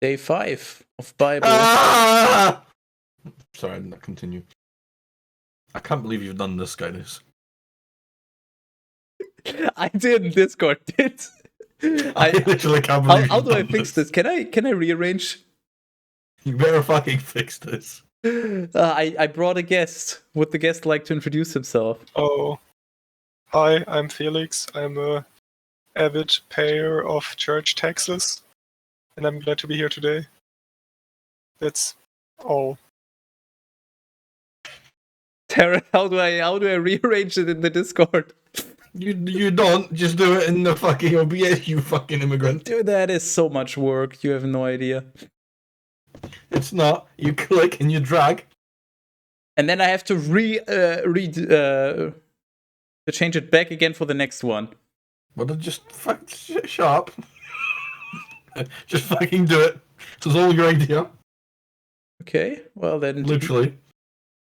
Day 5 of Bible. Ah! Sorry, I did not continue. I can't believe you've done this, guys. I didn't. Discord did. I literally can't believe How you've do I done fix this? Can I rearrange? You better fucking fix this. I brought a guest. Would the guest like to introduce himself? Oh, hi, I'm Felix. I'm a avid payer of church taxes, and I'm glad to be here today. That's all. Tara, how do I rearrange it in the Discord? You don't just do it in the fucking OBS, you fucking immigrant. Dude, that is so much work. You have no idea. It's not. You click and you drag. And then I have to to change it back again for the next one. Well, then just shut up. Just fucking do it. This is all your idea. Okay, well then. Literally.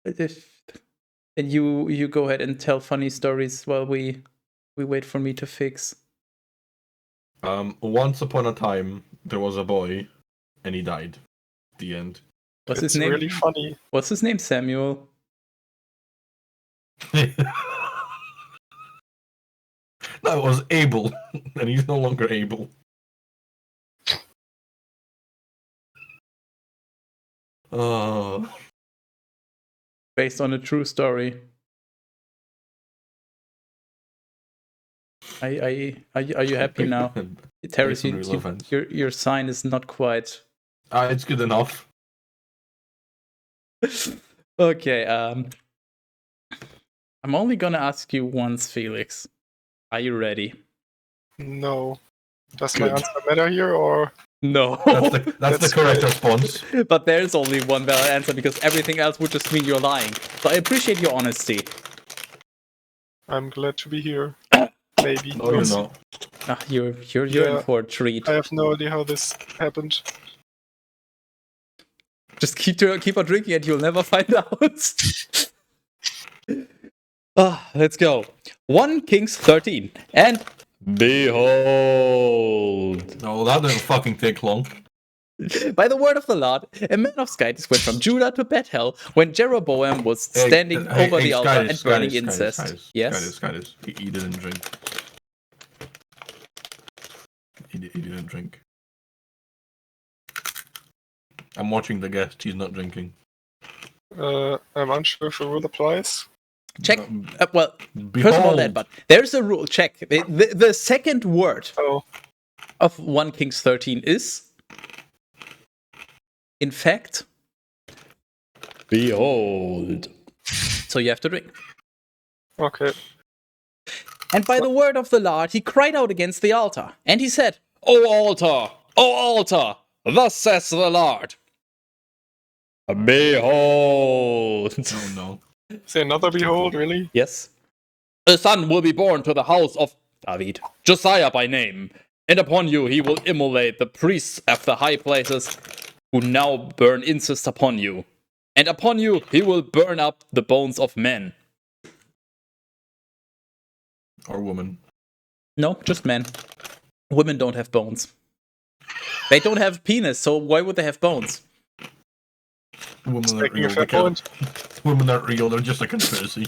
And you go ahead and tell funny stories while we wait for me to fix. Once upon a time, there was a boy, and he died. The end. What's It's his name? really funny. What's his name? Samuel. That was Abel, and he's no longer Abel. Oh. Based on a true story. Are you happy now? Terrace, your sign is not quite. It's good enough. Okay. I'm only gonna ask you once, Felix. Are you ready? No. Does Good. my answer matter here, or? No. That's the correct response. But there's only one valid answer because everything else would just mean you're lying. So I appreciate your honesty. I'm glad to be here. Maybe. No, you're not. You're in Yeah. for a treat. I have no idea how this happened. Just keep on drinking and you'll never find out. Let's go. 1 Kings 13. And behold. No, that didn't fucking take long. By the word of the Lord, a man of Skytis went from Judah to Bethel when Jeroboam was standing over the altar and burning incense. Yes? Skytis. He didn't drink. He didn't drink. I'm watching the guest. He's not drinking. I'm unsure if the rule applies. Check. Well, Behold. first of all that, but there's a rule. Check. The second word Oh, of 1 Kings 13 is, in fact, behold. So you have to drink. okay. And by the word of the Lord, he cried out against the altar. And he said, O altar, thus says the Lord. Behold. Oh no. Say another behold, really? Yes. A son will be born to the house of David, Josiah by name. And upon you he will immolate the priests of the high places who now burn incense upon you. And upon you he will burn up the bones of men. Or woman. No, just men. Women don't have bones. They don't have penis, so why would they have bones? Women aren't Taking a real. fair point. Women aren't real. They're just a conspiracy.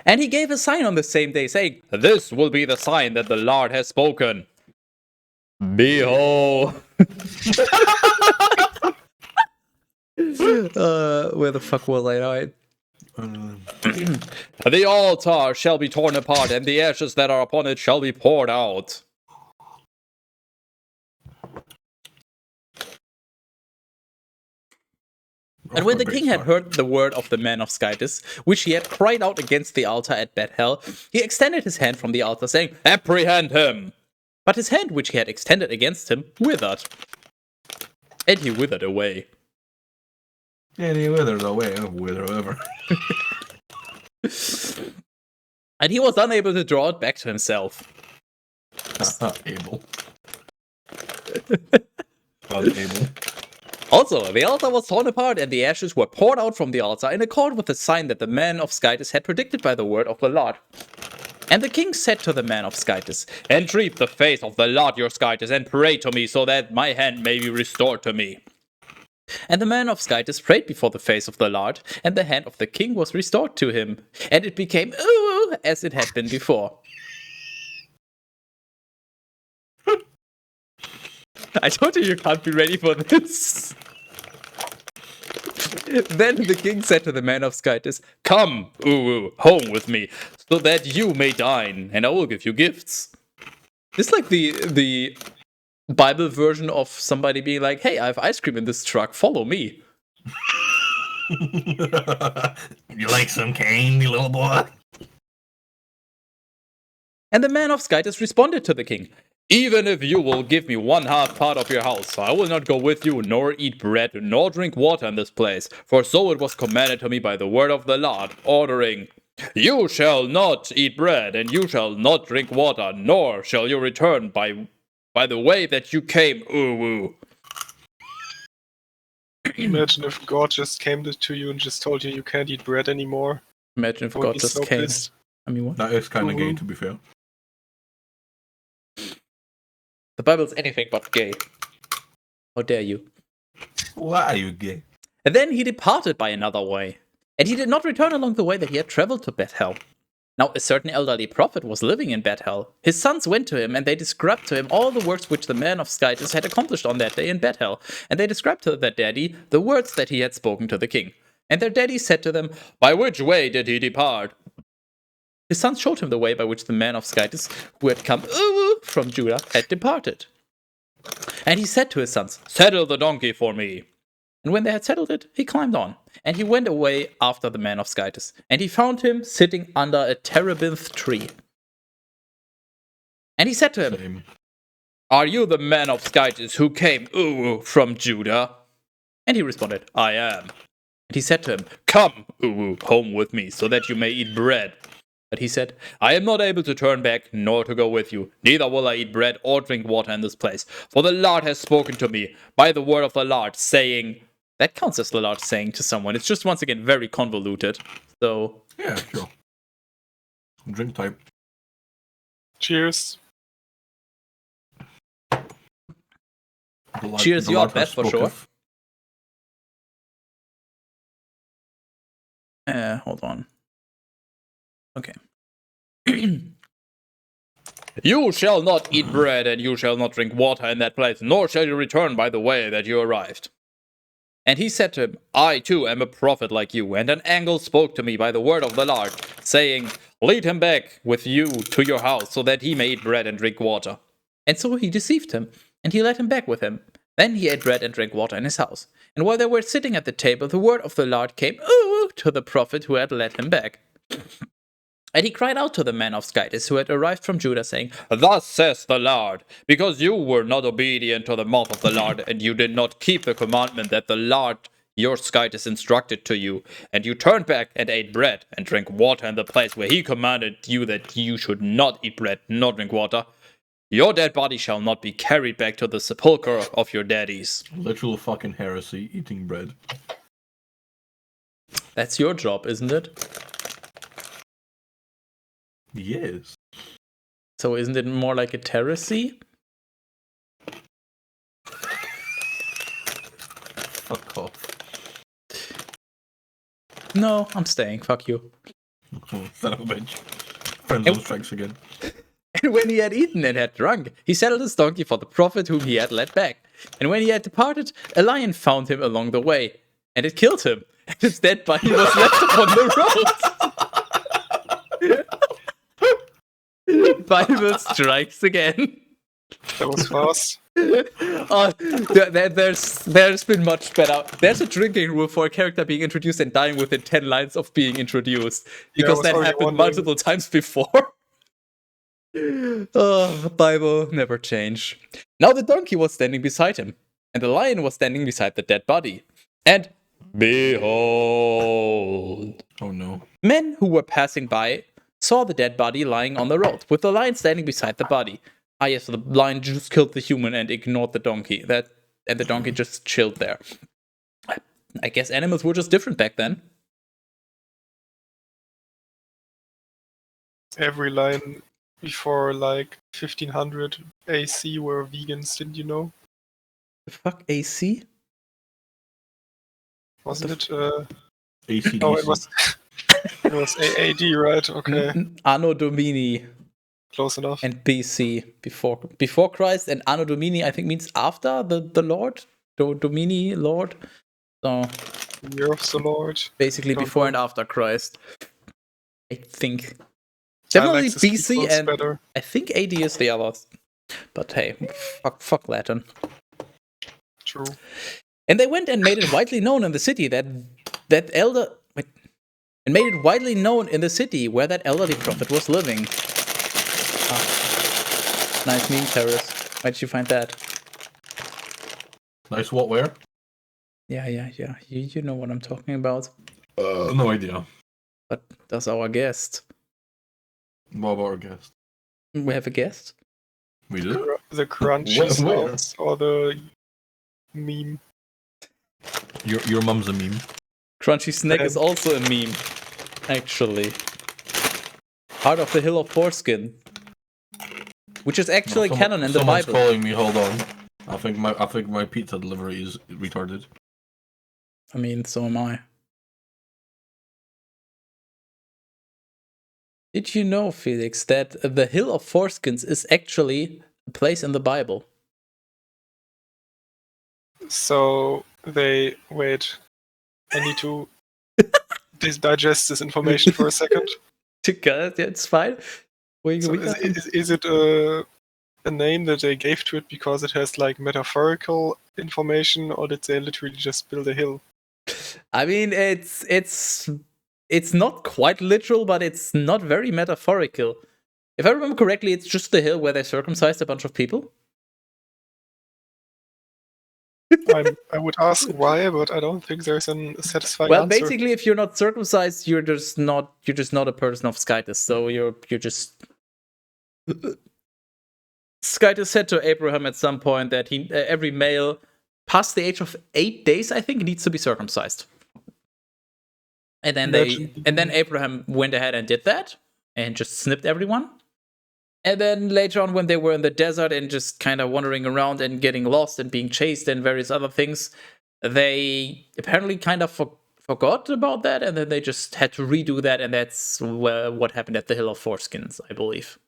And he gave a sign on the same day, saying, This will be the sign that the Lord has spoken. Behold. Where the fuck was I? The altar shall be torn apart, and the ashes that are upon it shall be poured out. And when the king had heard the word of the man of Skytis, which he had cried out against the altar at Bethel, he extended his hand from the altar, saying, Apprehend him! But his hand which he had extended against him withered. And he withered away. Yeah, he withered away. Wither ever. And he was unable to draw it back to himself. Able. Unable. Also, the altar was torn apart, and the ashes were poured out from the altar in accord with the sign that the man of Skytis had predicted by the word of the Lord. And the king said to the man of Skytis, "Entreat the face of the Lord your Skytis, and pray to me, so that my hand may be restored to me." And the man of Skytis prayed before the face of the Lord, and the hand of the king was restored to him, and it became as it had been before. I told you can't be ready for this. Then the king said to the man of Skytis, "Come, home with me, so that you may dine, and I will give you gifts." This is like the Bible version of somebody being like, "Hey, I have ice cream in this truck, follow me." You like some candy, little boy? And the man of Skytis responded to the king, "Even if you will give me 1/2 part of your house, I will not go with you, nor eat bread, nor drink water in this place. For so it was commanded to me by the word of the Lord, ordering, you shall not eat bread, and you shall not drink water, nor shall you return by the way that you came." Imagine if God just came to you and just told you can't eat bread anymore. Imagine if I would God be just so came. pissed. I mean, what? That is kind of gay, Mhm. to be fair. The Bible's anything but gay. How dare you? Why are you gay? And then he departed by another way, and he did not return along the way that he had traveled to Bethel. Now a certain elderly prophet was living in Bethel. His sons went to him, and they described to him all the works which the man of Skytis had accomplished on that day in Bethel. And they described to their daddy the words that he had spoken to the king. And their daddy said to them, "By which way did he depart?" His sons showed him the way by which the man of Skytis, who had come from Judah, had departed. And he said to his sons, "Saddle the donkey for me." And when they had settled it, he climbed on, and he went away after the man of Skytis, and he found him sitting under a terebinth tree. And he said to him, Same. "Are you the man of Skytis who came from Judah?" And he responded, "I am." And he said to him, "Come, home with me, so that you may eat bread." But he said, "I am not able to turn back, nor to go with you. Neither will I eat bread or drink water in this place. For the Lord has spoken to me by the word of the Lord, saying..." That counts as the Lord saying to someone. It's just, once again, very convoluted. So... Yeah, sure. Drink type. Cheers. Cheers, the you are Lord bad has for sure. spoketh. Hold on. Okay. "You shall not eat bread, and you shall not drink water in that place, nor shall you return by the way that you arrived." And he said to him, "I too am a prophet like you, and an angel spoke to me by the word of the Lord, saying, lead him back with you to your house, so that he may eat bread and drink water." And so he deceived him, and he led him back with him. Then he ate bread and drank water in his house. And while they were sitting at the table, the word of the Lord came to the prophet who had led him back. And he cried out to the man of Skytis who had arrived from Judah, saying, "Thus says the Lord, because you were not obedient to the mouth of the Lord, and you did not keep the commandment that the Lord your Skytis instructed to you, and you turned back and ate bread and drank water in the place where he commanded you that you should not eat bread nor drink water, your dead body shall not be carried back to the sepulchre of your daddies." Literal fucking heresy, eating bread. That's your job, isn't it? Yes. So isn't it more like a heresy? Fuck off. No, I'm staying. Fuck you. Son of a bitch. Friends strikes again. And when he had eaten and had drunk, he saddled his donkey for the prophet whom he had led back. And when he had departed, a lion found him along the way, and it killed him. And his dead body was left upon the road. Bible strikes again. That was fast. There's been much better. There's a drinking rule for a character being introduced and dying within 10 lines of being introduced. Because I was that already happened wondering. multiple times before. Oh, Bible never change. Now the donkey was standing beside him, and the lion was standing beside the dead body. And behold, Oh no. men who were passing by saw the dead body lying on the road, with the lion standing beside the body. Ah, yes, the lion just killed the human and ignored the donkey. And the donkey just chilled there. I guess animals were just different back then. every line before like 1500 AC were vegans, didn't you know? The fuck, AC? Wasn't it? ACDC. Oh, it was. It was AAD, right? Okay, Anno Domini close enough. and BC, before Christ, and Anno Domini I think means after the Lord, Domini, Lord. So Year of the Lord. basically Don't before know. and after Christ, I think. I Definitely like the BC, sequels and better. I think AD is the others. But hey, fuck Latin. True. And they went and made it widely known in the city and made it widely known in the city where that elderly prophet was living. Nice meme, Terrace. Where'd you find that? Nice what, where? Yeah. You know what I'm talking about. No idea. But does our guest? What about our guest? We have a guest? We do? The crunchy Where? sounds or the meme. Your mum's a meme. Crunchy Snack is also a meme, actually. Heart of the Hill of Foreskin. Which is actually canon in the Someone's Bible. calling me, hold on. I think my pizza delivery is retarded. I mean, so am I. Did you know, Felix, that the Hill of Foreskins is actually a place in the Bible? So they wait. I need to digest this information for a second. It's fine. So is it a name that they gave to it because it has like metaphorical information, or did they literally just build a hill? I mean, it's not quite literal, but it's not very metaphorical. If I remember correctly, it's just the hill where they circumcised a bunch of people. I would ask why, but I don't think there's a satisfying Well, answer. basically, if you're not circumcised, you're just not a person of Skytus. So you're just. Skytus said to Abraham at some point that every male past the age of 8 days, I think, needs to be circumcised. And then Abraham went ahead and did that and just snipped everyone. And then later on, when they were in the desert and just kind of wandering around and getting lost and being chased and various other things, they apparently kind of forgot about that, and then they just had to redo that, and that's what happened at the Hill of Foreskins, I believe.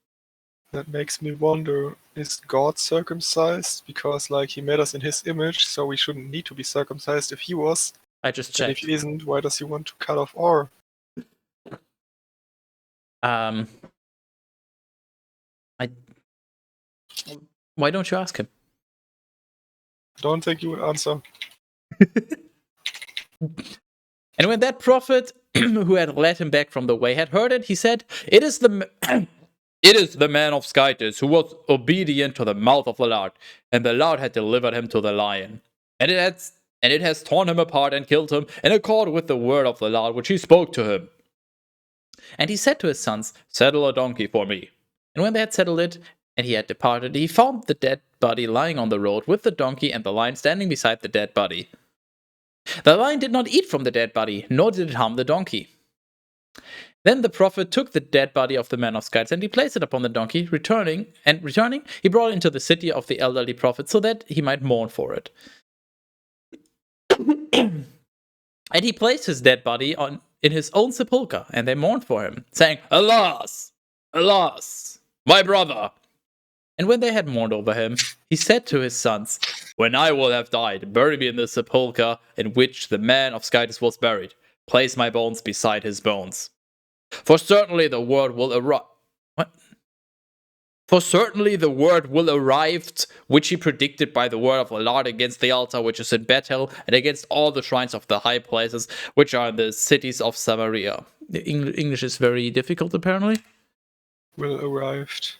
That makes me wonder, is God circumcised? Because like he made us in his image, so we shouldn't need to be circumcised if he was. I just And checked. if he isn't, why does he want to cut off our? Why don't you ask him? Don't think you would answer. And when that prophet who had led him back from the way had heard it, he said, It is the man of Skytus who was obedient to the mouth of the Lord, and the Lord had delivered him to the lion. And it has torn him apart and killed him in accord with the word of the Lord which he spoke to him. And he said to his sons, Saddle a donkey for me. And when they had settled it, and he had departed, he found the dead body lying on the road with the donkey and the lion standing beside the dead body. The lion did not eat from the dead body, nor did it harm the donkey. Then the prophet took the dead body of the man of Skytus and he placed it upon the donkey. Returning, he brought it into the city of the elderly prophet so that he might mourn for it. And he placed his dead body in his own sepulchre, and they mourned for him, saying, Alas! Alas! My brother! And when they had mourned over him, he said to his sons, When I will have died, bury me in the sepulchre in which the man of Skytus was buried. Place my bones beside his bones. For certainly the word will arrive. What? For certainly the word will arrive, which he predicted by the word of the Lord against the altar which is in Bethel, and against all the shrines of the high places which are in the cities of Samaria. The English is very difficult, apparently. Will arrived.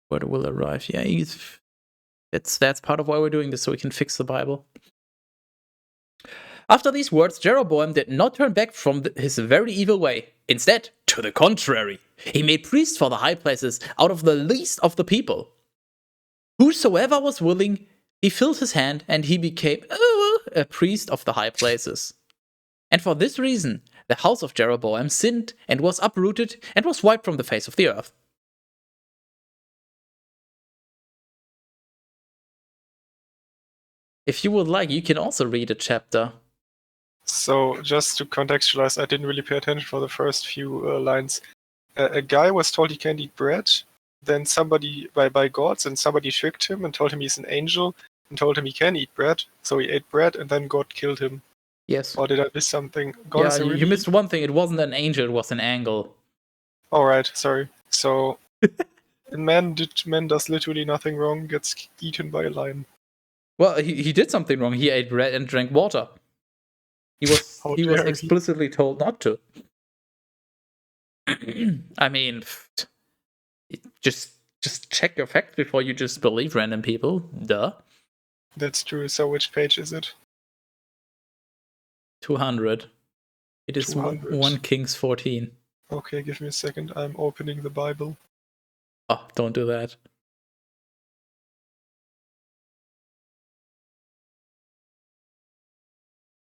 Word will arrive. Yeah, that's part of why we're doing this, so we can fix the Bible. After these words, Jeroboam did not turn back from his very evil way. Instead, to the contrary, he made priests for the high places out of the least of the people. Whosoever was willing, he filled his hand, and he became a priest of the high places. And for this reason, the house of Jeroboam sinned and was uprooted and was wiped from the face of the earth. If you would like, you can also read a chapter. So, just to contextualize, I didn't really pay attention for the first few lines. A guy was told he can't eat bread, then somebody, by gods, and somebody tricked him and told him he's an angel, and told him he can eat bread, so he ate bread, and then God killed him. Yes. Or did I miss something? God Yeah, is a really... you missed one thing. It wasn't an angel, it was an angle. Alright, sorry. So, a man does literally nothing wrong, gets eaten by a lion. Well, he did something wrong. He ate bread and drank water. He was How he was dare he. explicitly told not to. I mean, just check your facts before you just believe random people. Duh. That's true. So which page is it? 200. It is 200. 1 Kings 14. Okay, give me a second. I'm opening the Bible. Oh, don't do that.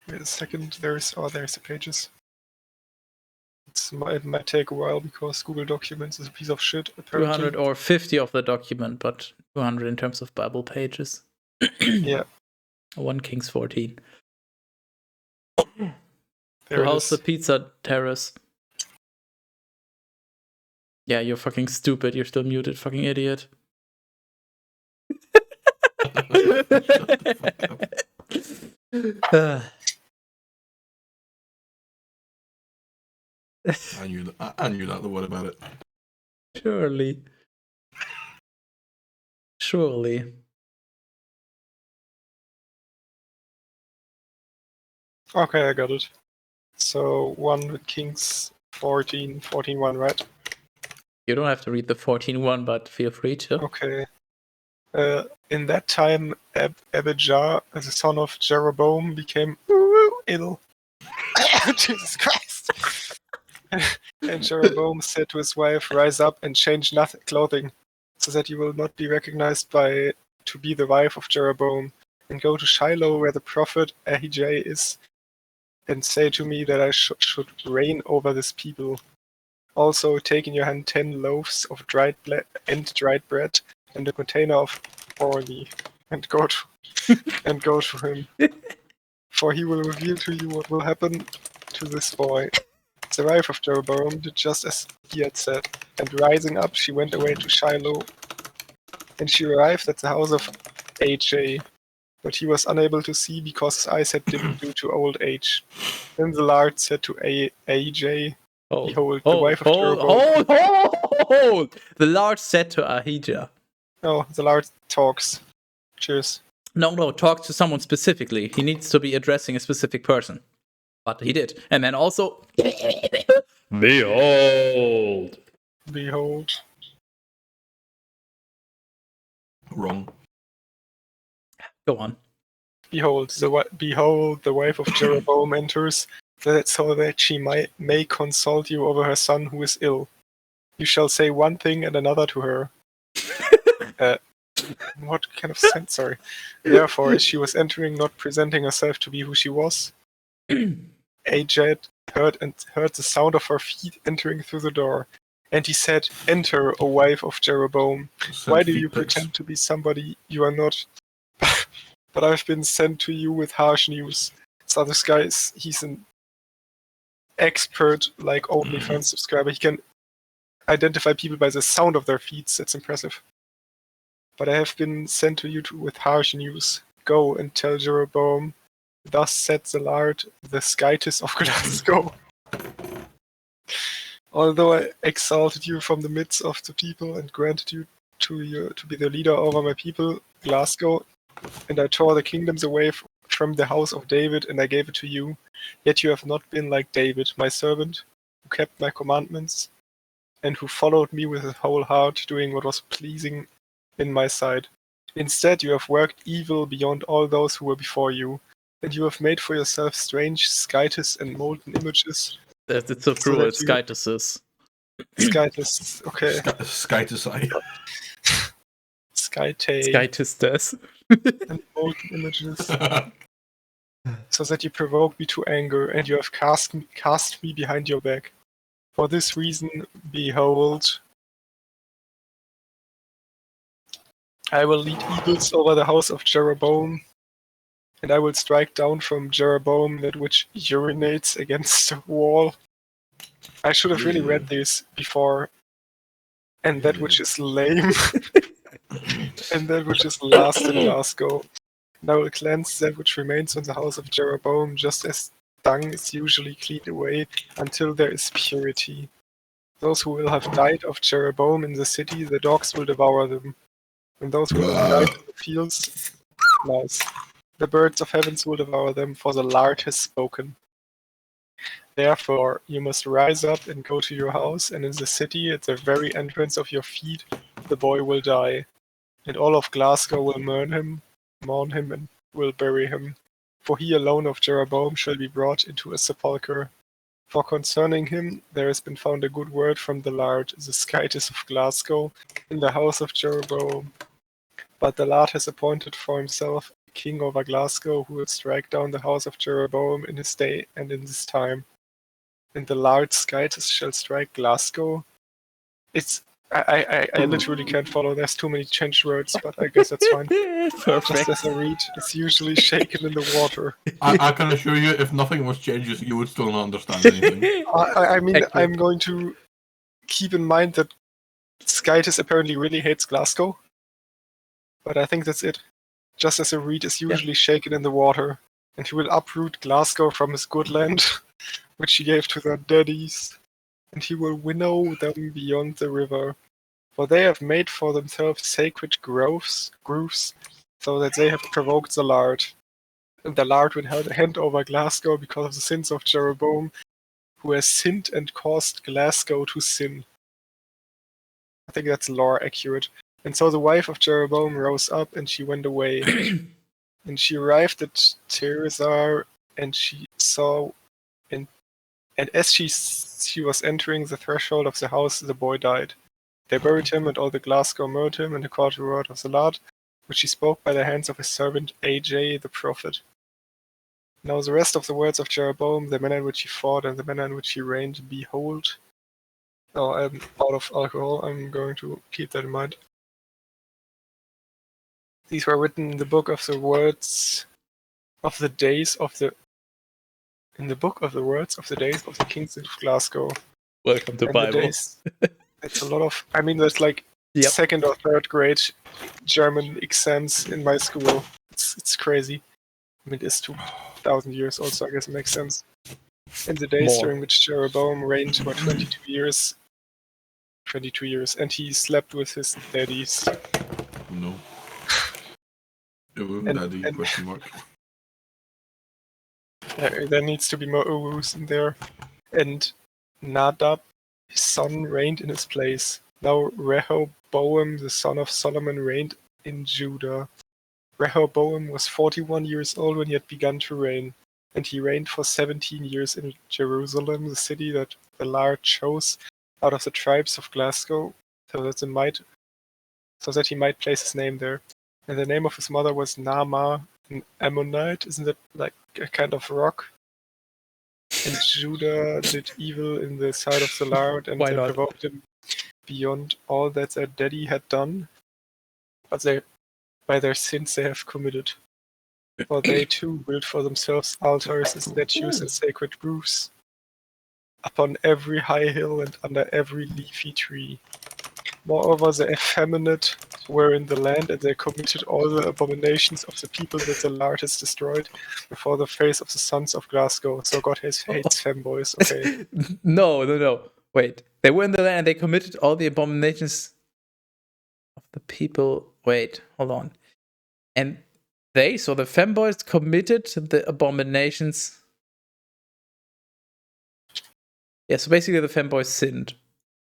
Wait a second. There's the pages. It might take a while because Google Documents is a piece of shit, apparently. 200 or 50 of the document, but 200 in terms of Bible pages. Yeah. 1 Kings 14. There So it how's is. the pizza terrace? Yeah, you're fucking stupid. You're still muted, fucking idiot. I knew that. What about it? Surely. Okay, I got it. So 1 Kings 14:1, right? You don't have to read the 14:1, but feel free to. Okay. In that time, Abijah, the son of Jeroboam, became ill. Jesus Christ! And Jeroboam said to his wife, "Rise up and change clothing, so that you will not be recognized to be the wife of Jeroboam, and go to Shiloh where the prophet Ahijah is, and say to me that I should reign over this people. Also, take in your hand 10 loaves of dried bread and a container of barley, and go to him, for he will reveal to you what will happen to this boy." The wife of Jeroboam did just as he had said, and rising up, she went away to Shiloh, and she arrived at the house of AJ, but he was unable to see because his eyes had dimmed due to old age. Then the Lord said to AJ, "Behold, the wife of Jeroboam..." Hold! The Lord said to Ahijah. Oh, the Lord talks. Cheers. No, talk to someone specifically. He needs to be addressing a specific person. But he did. And then also, behold. Behold. Wrong. Go on. Behold, the wife of Jeroboam enters, so that she may consult you over her son who is ill. You shall say one thing and another to her. What kind of sense? Sorry. Therefore, as she was entering, not presenting herself to be who she was, Ajad heard the sound of her feet entering through the door, and he said, "Enter, O wife of Jeroboam. Why do you pretend to be somebody you are not? But I've been sent to you with harsh news." So this guy he's an expert, like OnlyFans subscriber. He can identify people by the sound of their feet. That's impressive. "But I have been sent to you with harsh news. Go and tell Jeroboam, thus said the Lord, the Skytis of Glasgow. Although I exalted you from the midst of the people and granted you to be the leader over my people, Glasgow, and I tore the kingdoms away from the house of David, and I gave it to you, yet you have not been like David, my servant, who kept my commandments, and who followed me with his whole heart, doing what was pleasing in my sight. Instead, you have worked evil beyond all those who were before you, and you have made for yourself strange skytis and molten images." It's so cruel. It's skytises. Skytis, okay. Skytisai. Skytay Skytistes. and molten images. so that you provoke me to anger, and you have cast me behind your back. For this reason, behold, I will lead eagles over the house of Jeroboam, and I will strike down from Jeroboam that which urinates against the wall. I should have really read this before. And that which is lame, and that which is last in Glasgow. And I will cleanse that which remains on the house of Jeroboam, just as dung is usually cleaned away, until there is purity. Those who will have died of Jeroboam in the city, the dogs will devour them. And those who will have died in the fields, nice. The birds of heavens will devour them, for the Lord has spoken. Therefore, you must rise up and go to your house, and in the city, at the very entrance of your feet, the boy will die. And all of Glasgow will mourn him, and will bury him. For he alone of Jeroboam shall be brought into a sepulchre. For concerning him, there has been found a good word from the Lord, the Skytis of Glasgow, in the house of Jeroboam. But the Lord has appointed for himself a king over Glasgow, who will strike down the house of Jeroboam in his day and in this time. And the Lord Skytis shall strike Glasgow. I literally can't follow. There's too many changed words, but I guess that's fine. Just Perfect. as a reed is usually shaken in the water. I can assure you, if nothing was changed, you would still not understand anything. I mean, Excellent. I'm going to keep in mind that Skytis apparently really hates Glasgow. But I think that's it. Just as a reed is usually shaken in the water, and he will uproot Glasgow from his good land, which he gave to their daddies, and he will winnow them beyond the river. For they have made for themselves sacred grooves, so that they have provoked the Lord. And the Lord will hand over Glasgow because of the sins of Jeroboam, who has sinned and caused Glasgow to sin. I think that's lore accurate. And so the wife of Jeroboam rose up, and she went away. And she arrived at Tirzah, and she saw, and as she was entering the threshold of the house, the boy died. They buried him, and all the Glasgow mourned him, and according to the word of the Lord, which he spoke by the hands of his servant AJ the prophet. Now the rest of the words of Jeroboam, the manner in which he fought, and the manner in which he reigned, behold. Oh, I'm out of alcohol. I'm going to keep that in mind. These were written in the book of the words of the days of the. In the book of the words of the days of the kings of Glasgow. Welcome to And Bible. the days. It's a lot of. I mean, there's like Yep. second or third grade German exams in my school. It's crazy. I mean, it's 2,000 years old, so I guess it makes sense. And the days More. during which Jeroboam reigned were 22 years. 22 years, and he slept with his daddies. No. Ooh, And- daddy, and- question mark. There needs to be more Urus in there. And Nadab, his son, reigned in his place. Now Rehoboam, the son of Solomon, reigned in Judah. Rehoboam was 41 years old when he had begun to reign, and he reigned for 17 years in Jerusalem, the city that the Lord chose out of the tribes of Glasgow, so that he might place his name there. And the name of his mother was Naamah, an Ammonite. Isn't that like a kind of rock? And Judah did evil in the sight of the Lord, and Why they not? provoked him beyond all that their daddy had done. But by their sins they have committed. For they too built for themselves altars and statues and sacred groves upon every high hill and under every leafy tree. Moreover, the effeminate were in the land, and they committed all the abominations of the people that the Lord has destroyed before the face of the sons of Glasgow. So God hates femboys. Okay. No. Wait. They were in the land, they committed all the abominations of the people. Wait, hold on. And so the femboys committed the abominations. Yeah, so basically the femboys sinned.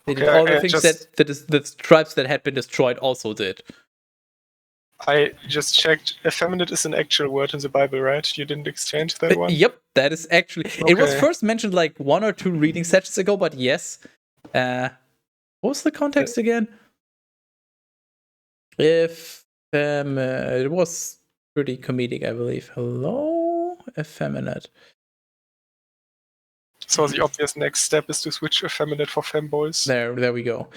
They did Okay, all the I things just- that the tribes that had been destroyed also did. I just checked. Effeminate is an actual word in the Bible, right? You didn't exchange that one? Yep, that is actually. It was Okay. first mentioned like 1 or 2 reading sessions ago, but yes. What was the context again? If it was pretty comedic, I believe. Hello? effeminate. So the obvious next step is to switch effeminate for femboys. There we go.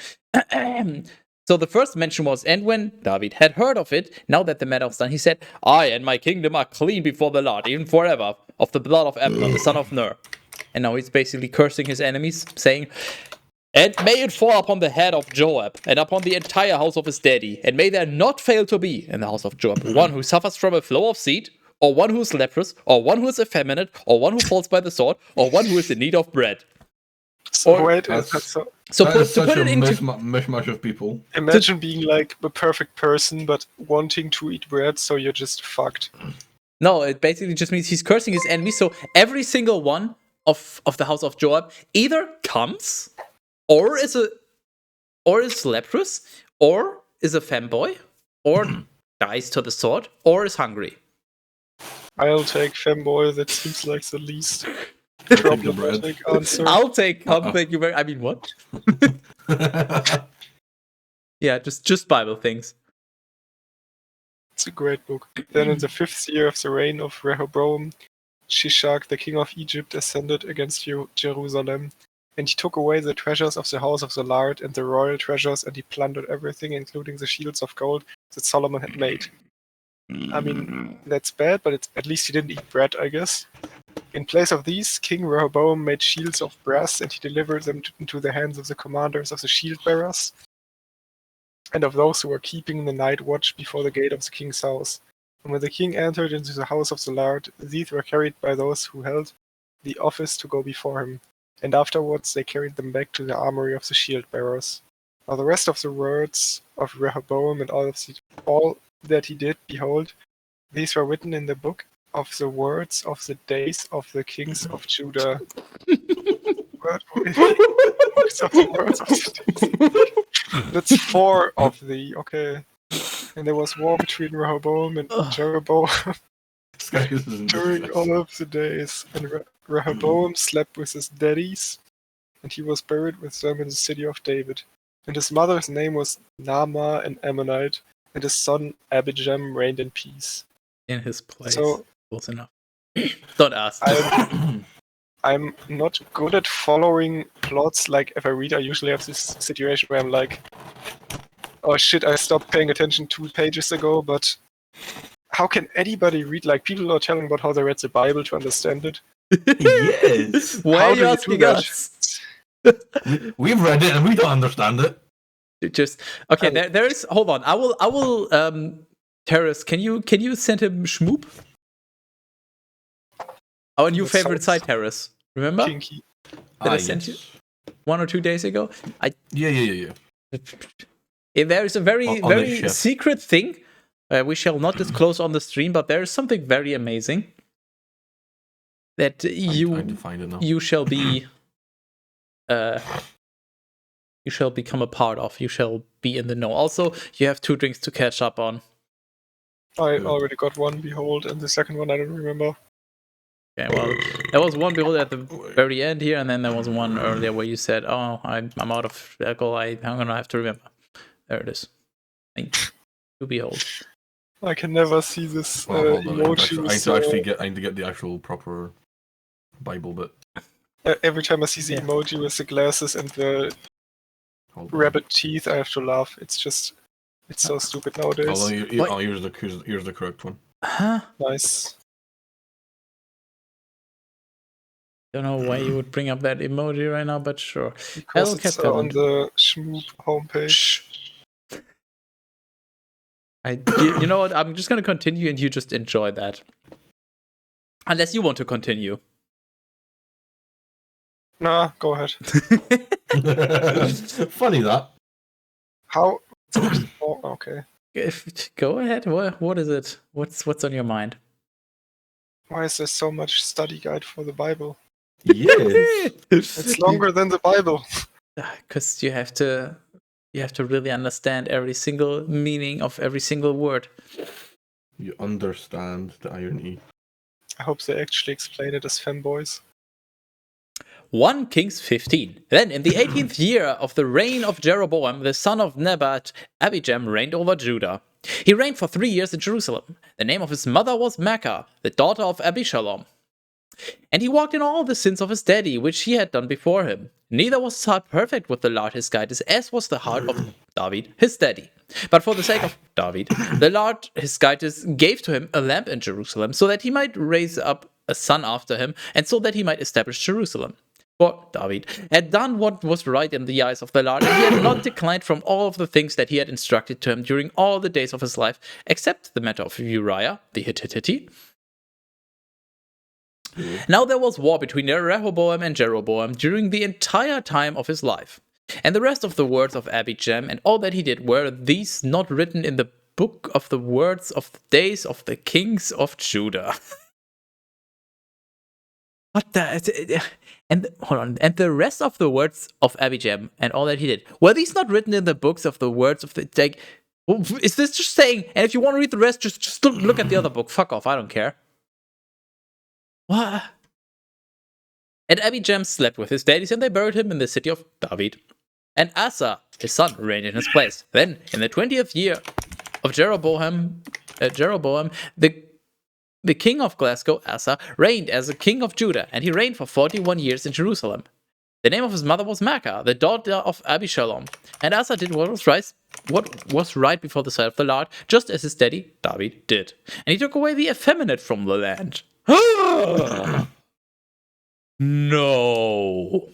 So the first mention was, and when David had heard of it, now that the matter was done, he said, I and my kingdom are clean before the Lord, even forever, of the blood of Abner, the son of Ner. And now he's basically cursing his enemies, saying, and may it fall upon the head of Joab, and upon the entire house of his daddy, and may there not fail to be in the house of Joab one who suffers from a flow of seed, or one who is leprous, or one who is effeminate, or one who falls by the sword, or one who is in need of bread. So Or- wait, That's- so That is to such put a it into mishmash of people. imagine being like the perfect person, but wanting to eat bread, so you're just fucked. No, it basically just means he's cursing his enemies. So every single one of the house of Joab either comes, or is leprous, or is a femboy, or dies to the sword, or is hungry. I'll take femboy. That seems like the least Take the bread. problematic answer. I'll take thank you very. I mean, what? Yeah, just Bible things. It's a great book. Then in the 5th year of the reign of Rehoboam, Shishak, the king of Egypt, ascended against Jerusalem, and he took away the treasures of the house of the Lord and the royal treasures, and he plundered everything, including the shields of gold that Solomon had made. I mean, that's bad, but at least he didn't eat bread, I guess. In place of these, King Rehoboam made shields of brass, and he delivered them into the hands of the commanders of the shield bearers, and of those who were keeping the night watch before the gate of the king's house. And when the king entered into the house of the Lord, these were carried by those who held the office to go before him, and afterwards they carried them back to the armory of the shield bearers. Now the rest of the words of Rehoboam and all that he did, behold, these were written in the book of the words of the days of the kings of Judah. Books of the words of the days. That's 4 of the, okay. And there was war between Rehoboam and Jeroboam This guy isn't during all of the days. And Rehoboam slept with his daddies, and he was buried with them in the city of David. And his mother's name was Naamah, an Ammonite, and his son Abijam reigned in peace. In his place. So Close enough. Don't ask. I'm not good at following plots. Like, if I read, I usually have this situation where I'm like, oh shit, I stopped paying attention 2 pages ago, but how can anybody read? Like, people are telling about how they read the Bible to understand it. Yes. Why How are do you you do asking that? us? We've read it and we don't understand it. Just okay. There is. Hold on. I will. Terrace, can you send him Schmoop? Our new That favorite sounds side, Terrace. Remember Kinky. that I sent you 1 or 2 days ago? Yeah. There is a very On the very ship. secret thing we shall not disclose on the stream, but there is something very amazing that I'm trying to find it now. you shall be you shall become a part of. You shall be in the know. Also, you have 2 drinks to catch up on. I already got one, behold, and the second one I don't remember. Okay, well, there was one behold at the very end here, and then there was one earlier where you said, "Oh, I'm out of alcohol. I'm gonna have to remember." There it is. Thank you. To behold. I can never see this Well, hold on. emoji. I need to get the actual proper Bible bit. Every time I see the emoji with the glasses and the Hold on. rabbit teeth, I have to laugh. It's so stupid nowadays. Hold on, What? here's the correct one. Huh? Nice. Don't know why you would bring up that emoji right now, but sure. Because I'll it's keep that on one. the Schmoop homepage. You know what? I'm just gonna continue, and you just enjoy that. Unless you want to continue. Nah, go ahead. Funny that. How? Oh, okay. Go ahead. What is it? What's on your mind? Why is there so much study guide for the Bible? Yes. It's longer than the Bible. Because you have to really understand every single meaning of every single word. You understand the irony. I hope they actually explain it as femboys. 1 Kings 15. Then in the 18th year of the reign of Jeroboam, the son of Nebat, Abijam reigned over Judah. He reigned for 3 years in Jerusalem. The name of his mother was Maacah, the daughter of Abishalom. And he walked in all the sins of his daddy, which he had done before him. Neither was his heart perfect with the Lord his guidance, as was the heart of David his daddy. But for the sake of David, the Lord his guidance gave to him a lamp in Jerusalem, so that he might raise up a son after him, and so that he might establish Jerusalem. For David had done what was right in the eyes of the Lord, and he had not declined from all of the things that he had instructed to him during all the days of his life, except the matter of Uriah the Hittite. Now there was war between Rehoboam and Jeroboam during the entire time of his life. And the rest of the words of Abijam and all that he did, were these not written in the book of the words of the days of the kings of Judah? What the... And hold on. And the rest of the words of Abijam and all that he did, were these not written in the books of the words of the... Like, is this just saying... And if you want to read the rest, just look at the other book. Fuck off. I don't care. What? And Abijam slept with his daddies, and they buried him in the city of David. And Asa, his son, reigned in his place. Then, in the 20th year of Jeroboam, the king of Glasgow, Asa, reigned as a king of Judah, and he reigned for 41 years in Jerusalem. The name of his mother was Maacah, the daughter of Abishalom. And Asa did what was right before the sight of the Lord, just as his daddy David did. And he took away the effeminate from the land. No.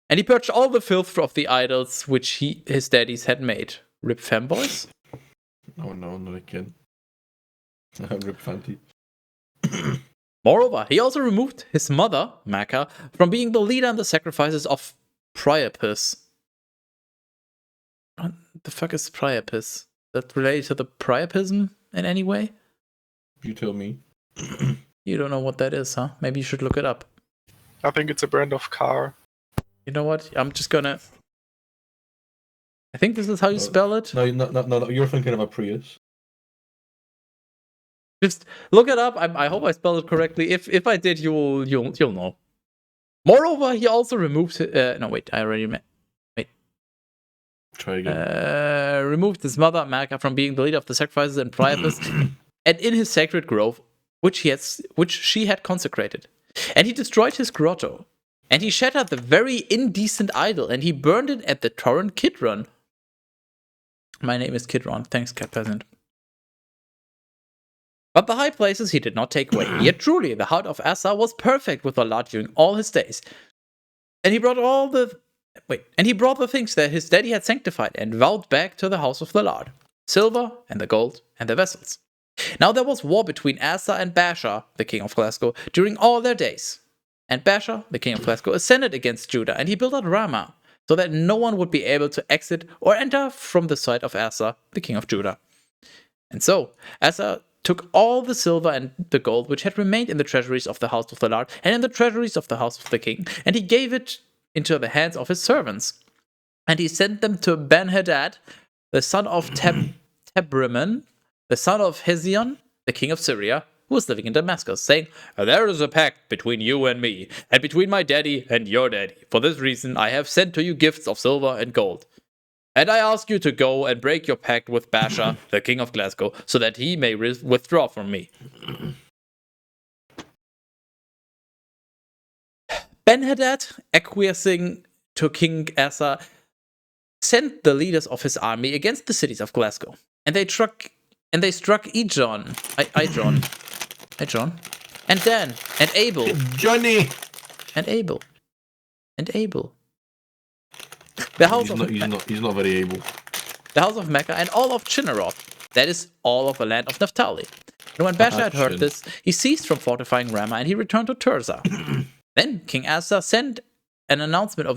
And he purged all the filth of the idols which his daddies had made. Rip femboys? Oh no, not again. Rip Fanti. Moreover, he also removed his mother, Maacah, from being the leader in the sacrifices of Priapus. What the fuck is Priapus? That related to the Priapism in any way? You tell me. You don't know what that is, huh? Maybe you should look it up. I think it's a brand of car. You know what? I'm just gonna... I think this is how you spell it. No, you're thinking of a Prius. Just look it up. I hope I spelled it correctly. If I did, you'll know. Moreover, he also removed... no, wait. I already... Wait. Try again. Removed his mother, Maacah, from being the leader of the sacrifices in Priapus, and in his sacred grove, which she had consecrated. And he destroyed his grotto. And he shattered the very indecent idol, and he burned it at the torrent Kidron. My name is Kidron. Thanks, Cat Peasant. But the high places he did not take away. Yet truly, the heart of Asa was perfect with the Lord during all his days. And he brought the things that his daddy had sanctified and vowed back to the house of the Lord. Silver and the gold and the vessels. Now there was war between Asa and Baasha, the king of Glasgow, during all their days. And Baasha, the king of Glasgow, ascended against Judah, and he built at Ramah, so that no one would be able to exit or enter from the side of Asa, the king of Judah. And so, Asa took all the silver and the gold which had remained in the treasuries of the house of the Lord and in the treasuries of the house of the king, and he gave it into the hands of his servants. And he sent them to Ben-Hadad, the son of Tebrimmon, the son of Hezion, the king of Syria, who was living in Damascus, saying, "There is a pact between you and me, and between my daddy and your daddy. For this reason I have sent to you gifts of silver and gold. And I ask you to go and break your pact with Baasha, the king of Glasgow, so that he may withdraw from me." Ben-Hadad, acquiescing to King Asa, sent the leaders of his army against the cities of Glasgow. And they struck Ijon, and Dan, and Abel. Johnny! And Abel. The house He's not very able. The house of Maacah and all of Chinneroth, that is, all of the land of Naphtali. And when Baasha had heard this, he ceased from fortifying Ramah, and he returned to Tirzah. Then King Asa sent an announcement to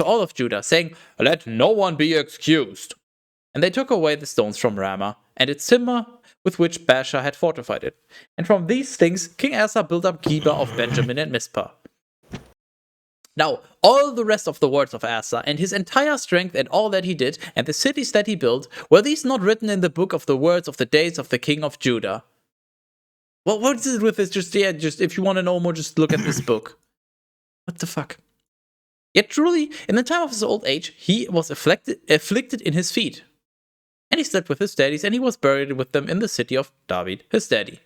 all of Judah, saying, "Let no one be excused." And they took away the stones from Ramah, and its timber with which Baasha had fortified it. And from these things King Asa built up Geba of Benjamin and Mizpah. Now, all the rest of the words of Asa, and his entire strength and all that he did, and the cities that he built, were these not written in the book of the words of the days of the king of Judah? Well, what is it with this? Just if you want to know more, just look at this book. What the fuck? Yet truly, in the time of his old age, he was afflicted in his feet. And he slept with his daddies, and he was buried with them in the city of David, his daddy.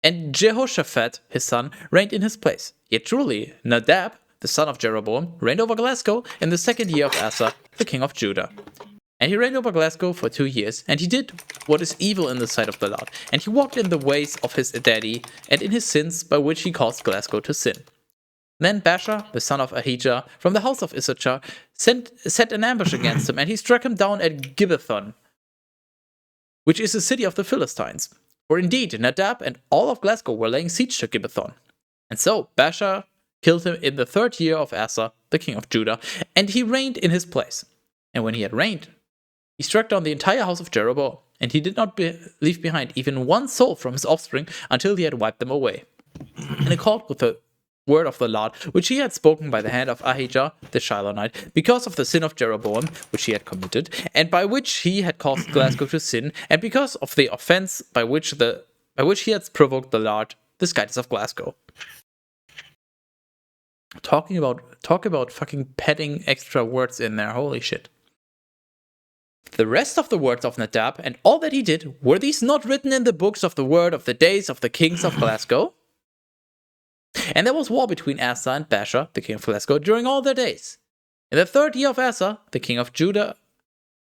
And Jehoshaphat, his son, reigned in his place. Yet truly, Nadab, the son of Jeroboam, reigned over Glasgow in the 2nd year of Asa, the king of Judah. And he reigned over Glasgow for 2 years, and he did what is evil in the sight of the Lord. And he walked in the ways of his daddy, and in his sins by which he caused Glasgow to sin. Then Baasha, the son of Ahijah, from the house of Issachar, set an ambush against him, and he struck him down at Gibbethon, which is the city of the Philistines. For indeed, Nadab and all of Glasgow were laying siege to Gibbethon. And so Baasha killed him in the 3rd year of Asa, the king of Judah, and he reigned in his place. And when he had reigned, he struck down the entire house of Jeroboam, and he did not leave behind even one soul from his offspring until he had wiped them away. In accord with the word of the Lord, which he had spoken by the hand of Ahijah the Shilonite, because of the sin of Jeroboam, which he had committed, and by which he had caused Glasgow to sin, and because of the offense by which he had provoked the Lord, the skies of Glasgow. Talk about fucking padding extra words in there, holy shit. The rest of the words of Nadab and all that he did, were these not written in the books of the word of the days of the kings of Glasgow? And there was war between Asa and Baasha, the king of Glasgow, during all their days. In the 3rd year of Asa, the king of Judah,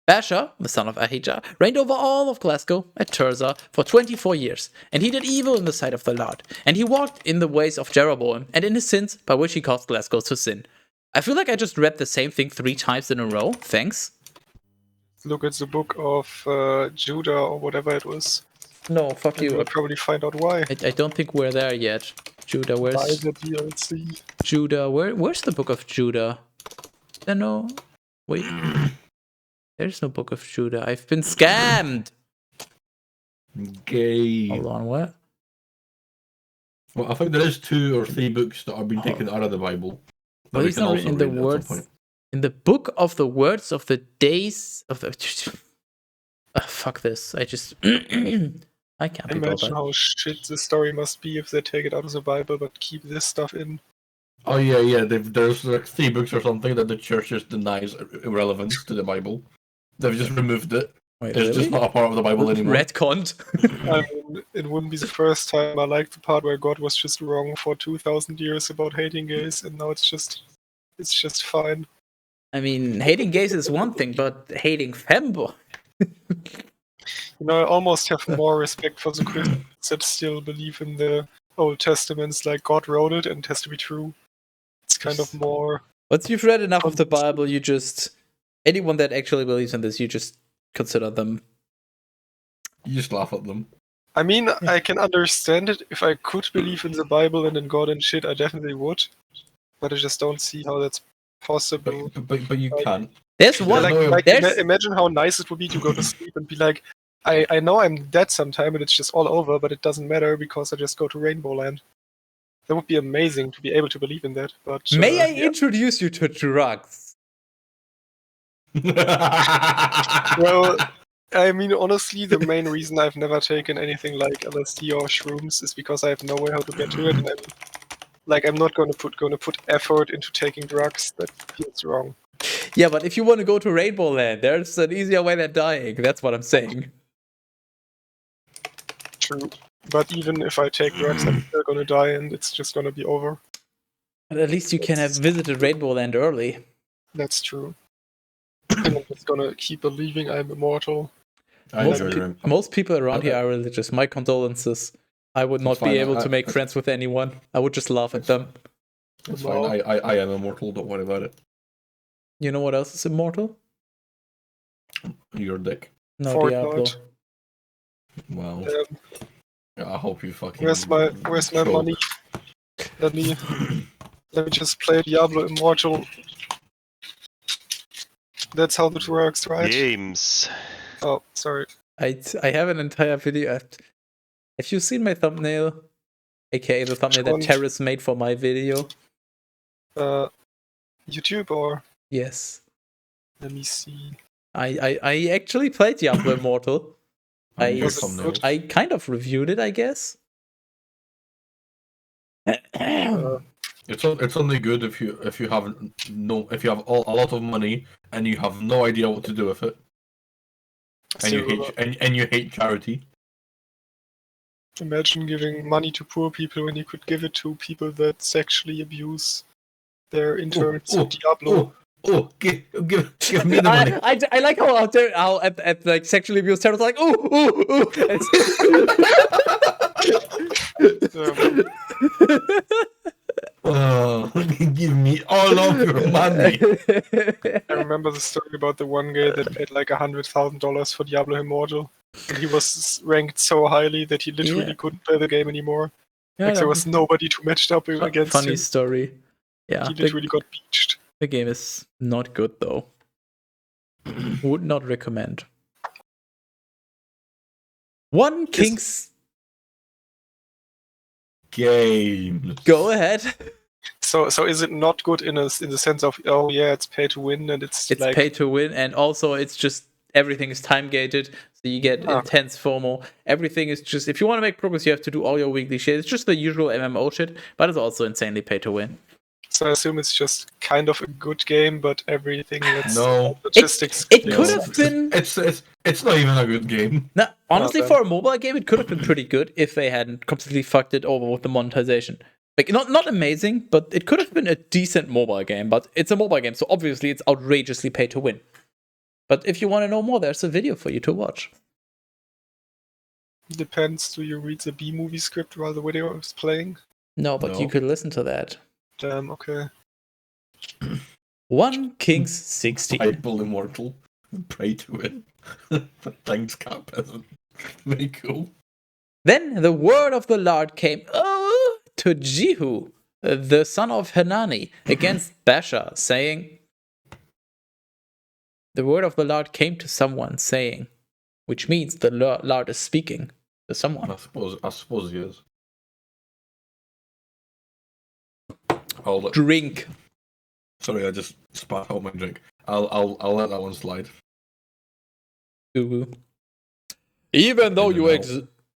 Baasha, the son of Ahijah, reigned over all of Glasgow at Tirzah for 24 years, and he did evil in the sight of the Lord, and he walked in the ways of Jeroboam, and in his sins by which he caused Glasgow to sin. I feel like I just read the same thing 3 times in a row, thanks. Look at the book of Judah or whatever it was. No, fuck you. You'll probably find out why. I don't think we're there yet. Judah, Buy where's the DLC. Judah? Where's the book of Judah? No, wait. There's no book of Judah. I've been scammed. Gay. Hold on, what? Well, I think there is 2 or 3 books that have been taken out of the Bible. Well, he's not in the words. In the book of the words of the days of the. Fuck this. I just. I can't be bothered. Imagine how shit the story must be if they take it out of the Bible but keep this stuff in. Oh yeah. There's like 3 books or something that the church just denies irrelevance to the Bible. They've just removed it. Wait, It's just not a part of the Bible anymore. Retconned. I mean, it wouldn't be the first time I liked the part where God was just wrong for 2,000 years about hating gays, and now it's just fine. I mean, hating gays is one thing, but hating femboy. You know, I almost have more respect for the Christians that still believe in the Old Testaments, like God wrote it and it has to be true. It's kind of more. Once you've read enough of the Bible, you just. Anyone that actually believes in this, you just consider them. You just laugh at them. I mean, I can understand it. If I could believe in the Bible and in God and shit, I definitely would. But I just don't see how that's possible. But you can't. There's one. Imagine how nice it would be to go to sleep and be like, I know I'm dead sometime and it's just all over, but it doesn't matter because I just go to Rainbow Land. That would be amazing to be able to believe in that. But May I introduce you to drugs? Well, I mean, honestly, the main reason I've never taken anything like LSD or shrooms is because I have no way how to get to it, and I'm not going to put effort into taking drugs. That feels wrong. Yeah, but if you want to go to Rainbow Land, there's an easier way than dying. That's what I'm saying. True. But even if I take drugs, I'm still going to die, and it's just going to be over. But at least you can have visited Rainbow Land early. That's true. And I'm just going to keep believing I'm immortal. Most people around here are religious. My condolences. I would not be able to make friends with anyone. I would just laugh at them. It's fine. I am immortal. Don't worry about it. You know what else is immortal? Your dick. No, Fortnite. Diablo. Well, I hope you fucking. Where's my money? Let me just play Diablo Immortal. That's how it works, right? Games. Oh, sorry. I have an entire video. Have you seen my thumbnail? AKA the thumbnail that Terrace made for my video? YouTube or? Yes. Let me see. I actually played Diablo Immortal. I kind of reviewed it, I guess. It's only good if you have a lot of money and you have no idea what to do with it. And you Still, hate and you hate charity. imagine giving money to poor people when you could give it to people that sexually abuse their interns in Diablo. Give me the money. I like how out there, how at like sexually abused terrorists like ooh. Oh, give me all of your money. I remember the story about the one guy that paid like $100,000 for Diablo Immortal. And he was ranked so highly that he literally couldn't play the game anymore. Like there was nobody to match up against funny him. story. Yeah, He literally got beached. the game is not good though. Would not recommend. One King's Games. Go ahead. So is it not good in the sense of it's pay to win and it's like pay to win, and also it's just everything is time gated, so you get intense FOMO. Everything is just, if you want to make progress, you have to do all your weekly shit. It's just the usual MMO shit, but it's also insanely pay to win. So I assume it's just kind of a good game, but everything that's No. logistics. It could have been. It's not even a good game. No, honestly, Okay. for a mobile game, it could have been pretty good if they hadn't completely fucked it over with the monetization. Like, not amazing, but it could have been a decent mobile game. But it's a mobile game, so obviously it's outrageously pay to win. But if you want to know more, there's a video for you to watch. Depends. Do you read the B-movie script while the video is playing? No, but No. you could listen to that. Damn. Okay. One Kings 16. Bible Immortal. Pray to it. Thanks, Cap Peasant. Very cool. Then the word of the Lord came to Jehu, the son of Hanani, against Baasha, saying, the word of the Lord came to someone, saying, which means the Lord is speaking to someone. I suppose he is. Hold it. Drink. Sorry, I just spat out my drink. I'll let that one slide. Ooh. Even though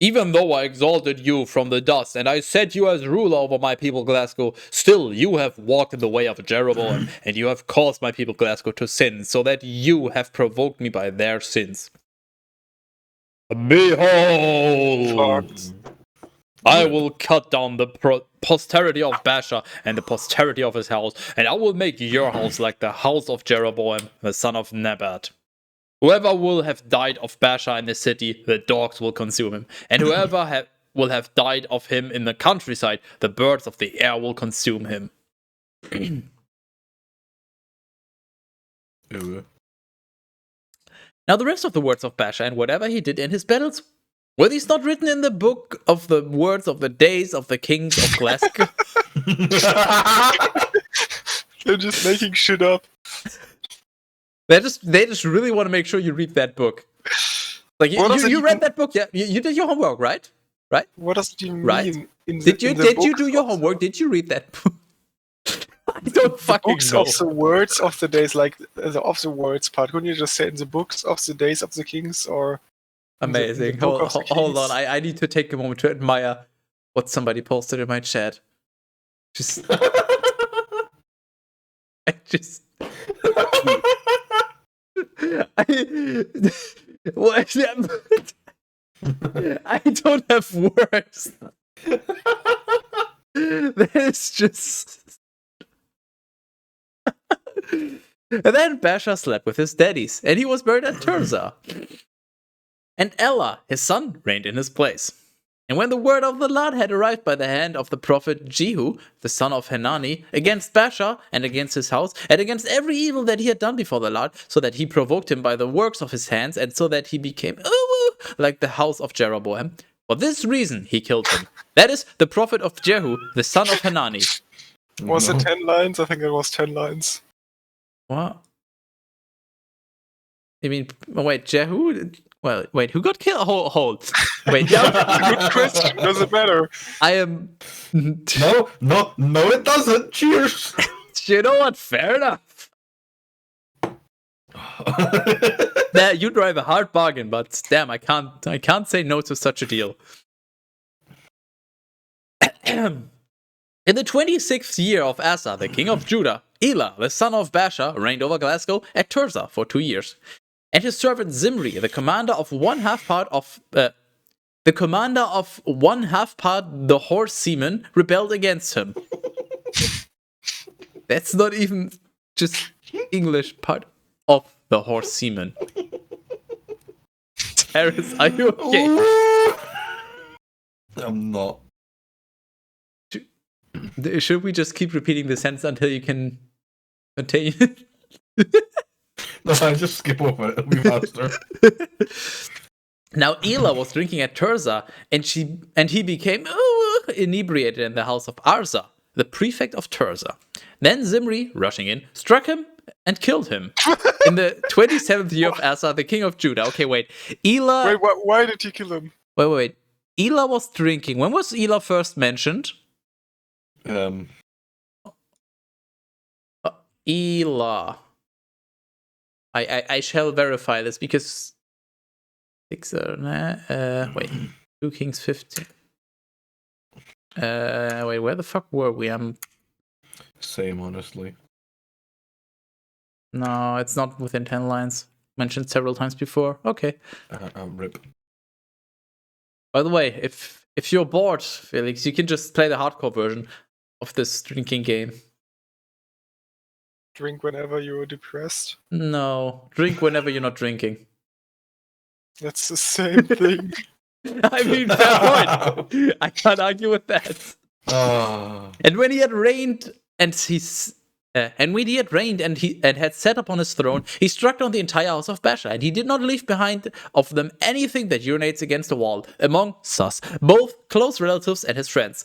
even though I exalted you from the dust, and I set you as ruler over my people Glasgow, still you have walked in the way of Jeroboam, and you have caused my people Glasgow to sin, so that you have provoked me by their sins. Behold! I will cut down the posterity of Baasha and the posterity of his house, and I will make your house like the house of Jeroboam, the son of Nebat. Whoever will have died of Baasha in the city, the dogs will consume him. And whoever will have died of him in the countryside, the birds of the air will consume him. Now the rest of the words of Baasha and whatever he did in his battles, were these not written in the book of the words of the days of the kings of Glasgow? They're just making shit up. They just really want to make sure you read that book. Like you read that book, yeah? You did your homework, right? Right? What does it even mean? Right. Did you do your homework? Did you read that book? I don't fucking books know. of the words of the days, like the of the words part. Couldn't you just say in the books of the days of the kings or? Amazing. the book of the Hold on. kings? I need to take a moment to admire what somebody posted in my chat. Just I just I don't have words. That is just. And then Baasha slept with his daddies, and he was buried at Tirzah. And Ella, his son, reigned in his place. And when the word of the Lord had arrived by the hand of the prophet Jehu, the son of Hanani, against Baasha and against his house, and against every evil that he had done before the Lord, so that he provoked him by the works of his hands, and so that he became like the house of Jeroboam, for this reason he killed him. That is the prophet of Jehu, the son of Hanani. Was it 10 lines? I think it was 10 lines. What? You mean, wait, Jehu? Well, wait, who got killed? Hold. Wait. Good question. Does it matter? I am. No, it doesn't. Cheers. You know what? Fair enough. Nah, you drive a hard bargain, but damn, I can't say no to such a deal. In the 26th year of Asa, the king of Judah, Elah, the son of Baasha, reigned over Glasgow at Tirzah for 2 years. and his servant Zimri, the commander of one half part, the horse seamen, rebelled against him. That's not even just English part of the horse seamen. Terrace, are you okay? I'm not. Should we just keep repeating the sentence until you can contain it? No, I just skip over it. It'll be faster. Now Ela was drinking at Tirzah, and he became inebriated in the house of Arza, the prefect of Tirzah. Then Zimri, rushing in, struck him and killed him. In the 27th year of Asa, the king of Judah. Okay, wait. Ela... Wait, why did he kill him? Wait. Ela was drinking. When was Ela first mentioned? Ela. I shall verify this because... wait. 2 Kings 15. Wait, where the fuck were we? Same, honestly. No, it's not within 10 lines. Mentioned several times before. Okay. Rip. By the way, if you're bored, Felix, you can just play the hardcore version of this drinking game. Drink whenever you're depressed. No, drink whenever you're not drinking. That's the same thing. I mean, fair point. I can't argue with that. And when he had reigned and had sat upon his throne, he struck down the entire house of Baasha, and he did not leave behind of them anything that urinates against the wall, among sus, both close relatives and his friends.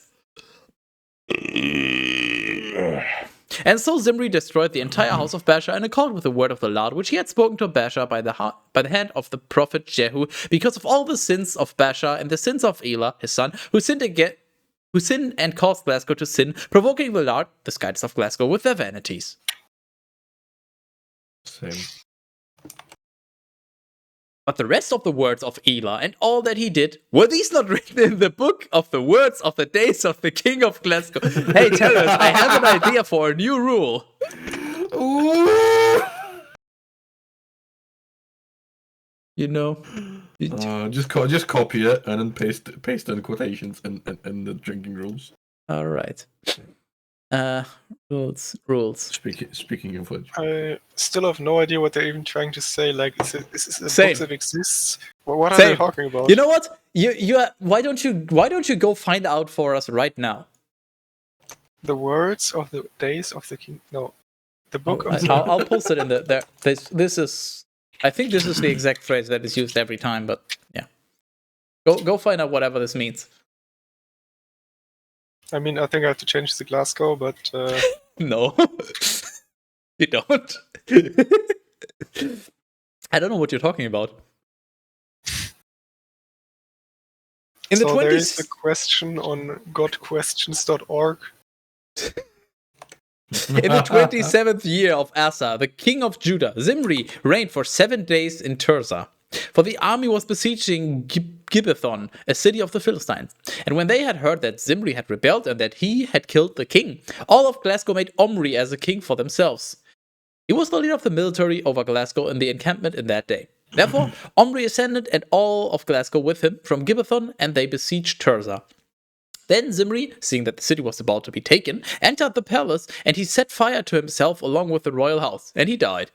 And so Zimri destroyed the entire house of Baasha in accord with the word of the Lord, which he had spoken to Baasha by the hand of the prophet Jehu, because of all the sins of Baasha and the sins of Ela, his son, who sinned and caused Glasgow to sin, provoking the Lord, the skies of Glasgow, with their vanities. Same. But the rest of the words of Ela and all that he did, were these not written in the book of the words of the days of the king of Glasgow? Hey, Terrace, I have an idea for a new rule. You know? Just copy it and then paste in quotations in the drinking rules. All right. Rules. Speaking of which, I still have no idea what they're even trying to say. Like, is this a Same. book that exists? What are Same. they talking about? You know what? Why don't you go find out for us right now? The words of the days of the king. No, the book of the. I'll post it in there. This is. I think this is the exact phrase that is used every time. But yeah, go find out whatever this means. I mean, I think I have to change the Glasgow, but No, you don't. I don't know what you're talking about. In the so there 20s, is a question on godquestions.org. in the 27th year of Asa, the king of Judah, Zimri reigned for 7 days in Tirzah. For the army was besieging Gibbethon, a city of the Philistines. And when they had heard that Zimri had rebelled and that he had killed the king, all of Glasgow made Omri as a king for themselves. He was the leader of the military over Glasgow in the encampment in that day. Therefore, Omri ascended and all of Glasgow with him from Gibbethon, and they besieged Tirzah. Then Zimri, seeing that the city was about to be taken, entered the palace, and he set fire to himself along with the royal house, and he died.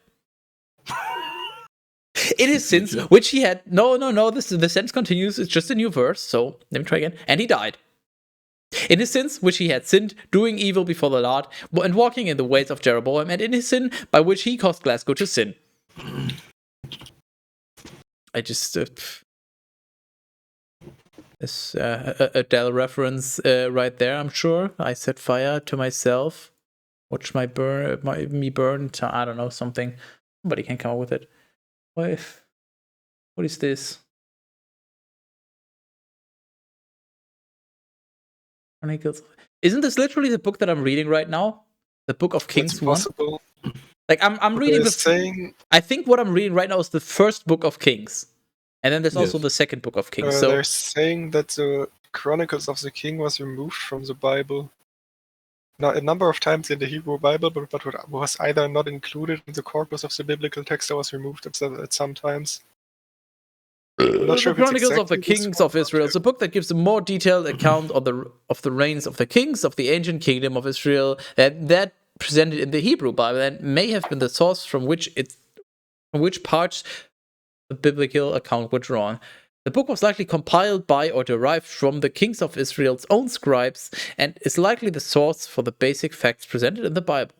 In his sins, which he had... No, the sentence continues, it's just a new verse, so let me try again. And he died. In his sins, which he had sinned, doing evil before the Lord, and walking in the ways of Jeroboam, and in his sin, by which he caused Glasgow to sin. I just... It's a Dell reference right there, I'm sure. I set fire to myself. Watch me burn to, I don't know, something. Somebody can come up with it. What is this? Chronicles. Isn't this literally the book that I'm reading right now? The Book of Kings It's possible. 1? Like I'm reading the saying. I think what I'm reading right now is the first Book of Kings. And then there's also Yes. the second Book of Kings. So They're saying that the Chronicles of the King was removed from the Bible. a number of times in the Hebrew Bible, but was either not included in the corpus of the biblical text or was removed at some times. Not sure The if it's Chronicles of the exactly this Kings one, of Israel is a book that gives a more detailed account of the reigns of the kings of the ancient kingdom of Israel that presented in the Hebrew Bible and may have been the source from which parts the biblical account were drawn. The book was likely compiled by or derived from the kings of Israel's own scribes and is likely the source for the basic facts presented in the Bible.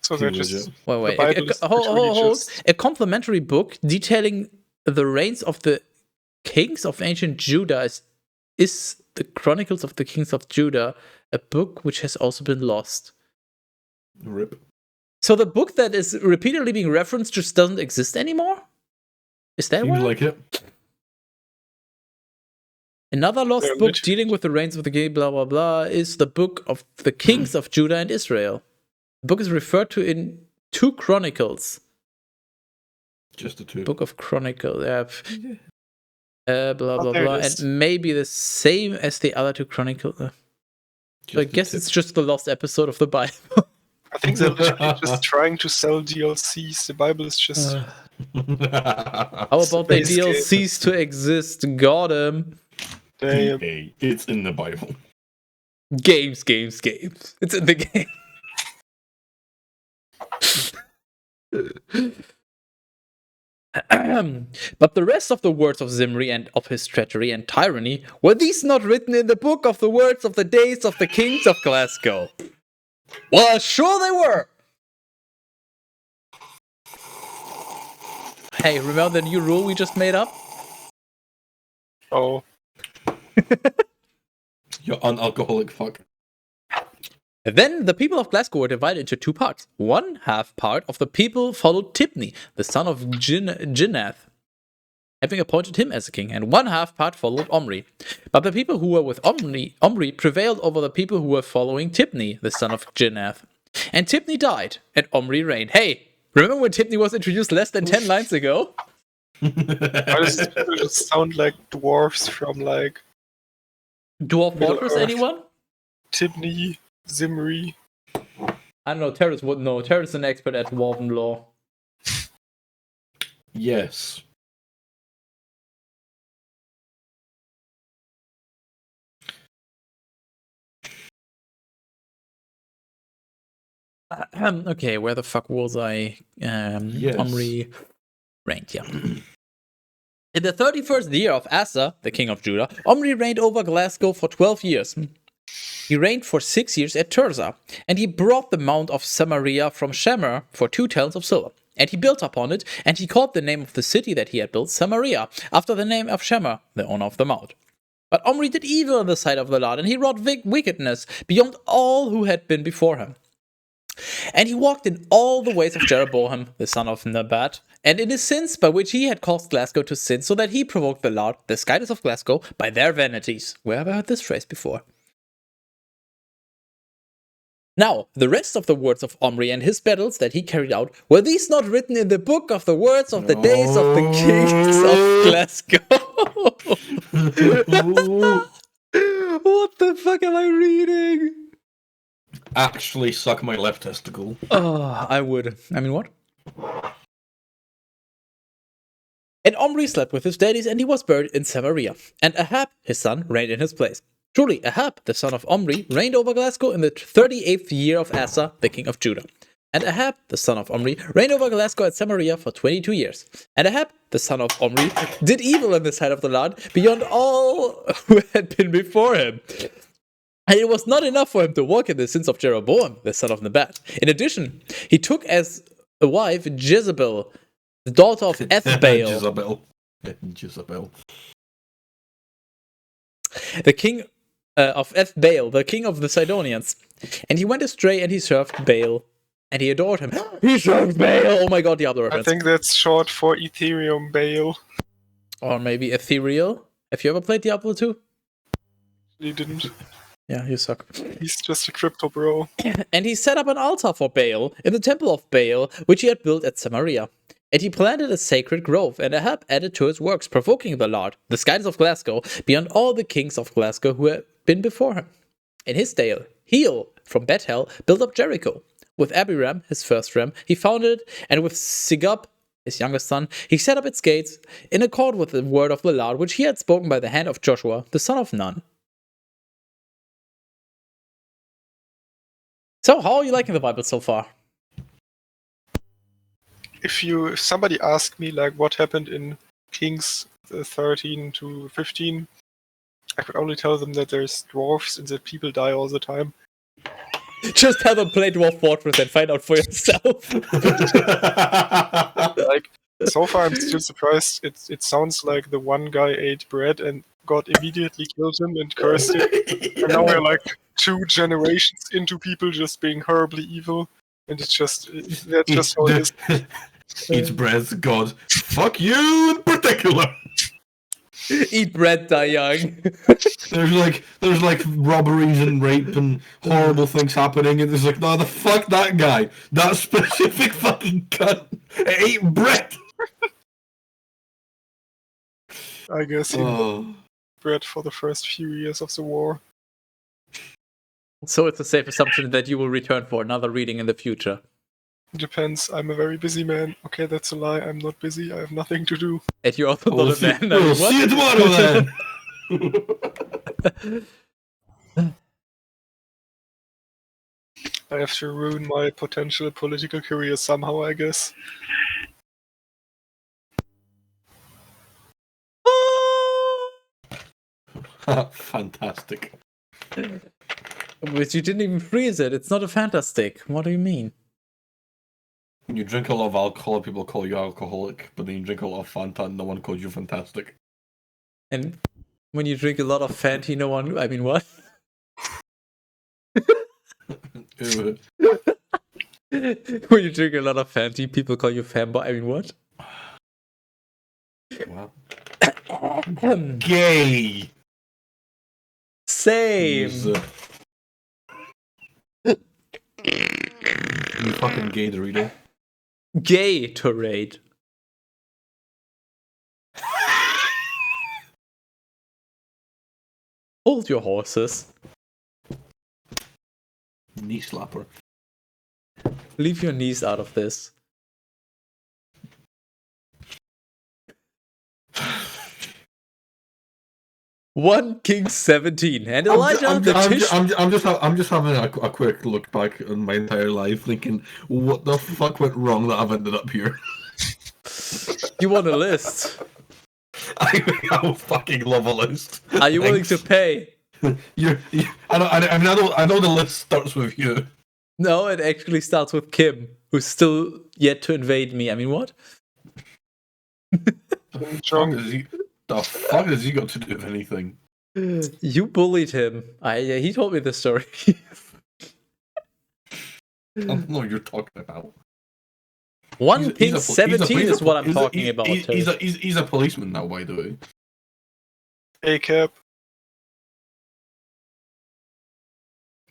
So they're just Wait. the Bible is Hold. just... A complementary book detailing the reigns of the kings of ancient Judah is the Chronicles of the Kings of Judah, a book which has also been lost. Rip. So the book that is repeatedly being referenced just doesn't exist anymore? Is that Seems one? like it. Another lost They're book literally- dealing with the reigns of the king, blah, blah, blah, is the book of the kings of Judah and Israel. The book is referred to in 2 Chronicles. Just the two. Book of Chronicles, yeah. Blah, blah, there it blah. is. And maybe the same as the other 2 Chronicles. So I Just the guess two. it's just the lost episode of the Bible. I think they're literally just trying to sell DLCs. The Bible is just... How about the base game. DLCs to exist? Got 'em. they, EA, it's in the Bible. Games. It's in the game. But the rest of the words of Zimri and of his treachery and tyranny, were these not written in the book of the words of the days of the kings of Glasgow? Well, sure they were. Hey, remember the new rule we just made up? oh, You unalcoholic fuck. Then the people of Glasgow were divided into 2 parts. One half part of the people followed Tibni, the son of Ginath, having appointed him as a king, and one half part followed Omri. But the people who were with Omri prevailed over the people who were following Tibni, the son of Ginath. And Tibni died, and Omri reigned. Hey, remember when Tibni was introduced less than 10 lines ago? why does these people just sound like dwarfs from like Dwarf Fortress, Earth. anyone? Tibni, Zimri? I don't know, Terrace would know. Terrace is an expert at Dwarven lore. Yes. Okay, where the fuck was I? Yes. Omri reigned, yeah. In the 31st year of Asa, the king of Judah, Omri reigned over Glasgow for 12 years. He reigned for 6 years at Tirzah, and he brought the mount of Samaria from Shemer for 2 talents of silver. And he built upon it, and he called the name of the city that he had built Samaria, after the name of Shemer, the owner of the mount. But Omri did evil in the sight of the Lord, and he wrought wickedness beyond all who had been before him. And he walked in all the ways of Jeroboam, the son of Nebat, and in his sins by which he had caused Glasgow to sin, so that he provoked the Lord, the skies of Glasgow, by their vanities. Where have I heard this phrase before? Now, the rest of the words of Omri and his battles that he carried out, were these not written in the book of the words of the days of the kings of Glasgow? What the fuck am I reading? Actually suck my left testicle. Oh, I would. I mean, what? And Omri slept with his daddies, and he was buried in Samaria. And Ahab, his son, reigned in his place. Truly, Ahab, the son of Omri, reigned over Glasgow in the 38th year of Asa, the king of Judah. And Ahab, the son of Omri, reigned over Glasgow and Samaria for 22 years. And Ahab, the son of Omri, did evil in the sight of the Lord beyond all who had been before him. And it was not enough for him to walk in the sins of Jeroboam, the son of Nebat. In addition, he took as a wife Jezebel, the daughter of Ethbaal, Jezebel. the king of Ethbaal, the king of the Sidonians. And he went astray and he served Baal. And he adored him. He served Baal! Oh my god, the other I reference. think that's short for Ethereum Baal. Or maybe Ethereal. Have you ever played Diablo 2? He didn't. Yeah, you suck. He's just a crypto bro. And he set up an altar for Baal in the temple of Baal, which he had built at Samaria. And he planted a sacred grove, and Ahab added to his works, provoking the Lord, the skies of Glasgow, beyond all the kings of Glasgow who had been before him. in his dale, Heel from Bethel built up Jericho. With Abiram, his first ram, he founded it, and with Sigub, his youngest son, he set up its gates in accord with the word of the Lord, which he had spoken by the hand of Joshua, the son of Nun. So, how are you liking the Bible so far? If somebody asked me like what happened in Kings 13 to 15, I could only tell them that there's dwarfs and that people die all the time. Just have a play Dwarf Fortress and find out for yourself. Like, so far I'm still surprised. It sounds like the one guy ate bread and God immediately killed him and cursed him. And now we're like 2 generations into people just being horribly evil. And that's just how it is. Eats bread, God. Fuck you in particular. Eat bread, die young. There's like robberies and rape and horrible things happening, and it's like, no, the fuck that guy. That specific fucking cunt ate bread. I guess he ate bread for the first few years of the war. So it's a safe assumption that you will return for another reading in the future. Depends. I'm a very busy man. Okay, that's a lie. I'm not busy. I have nothing to do. And you're also not a man. We'll see you tomorrow then. I have to ruin my potential political career somehow, I guess. Fantastic. But you didn't even freeze it. It's not a fantastic. What do you mean? When you drink a lot of alcohol, people call you alcoholic, but then you drink a lot of Fanta, no one calls you fantastic. And when you drink a lot of Fanta, no one... I mean, what? When you drink a lot of Fanta, people call you fanboy. I mean, what? Wow. Gay! Same! You fucking gay Dorito. Gatorade. Hold your horses. Knee slapper. Leave your knees out of this. 1 Kings 17 and Elijah I'm just having a quick look back on my entire life, thinking, what the fuck went wrong that I've ended up here? You want a list? I would fucking love a list. Are you willing to pay? I know the list starts with you. No, it actually starts with Kim, who's still yet to invade me. I mean, what? The fuck has he got to do with anything? You bullied him. He told me the story. I don't know what you're talking about. 1 Kings 17 is what I'm talking about. He's a policeman now, by the way. Hey, Cap.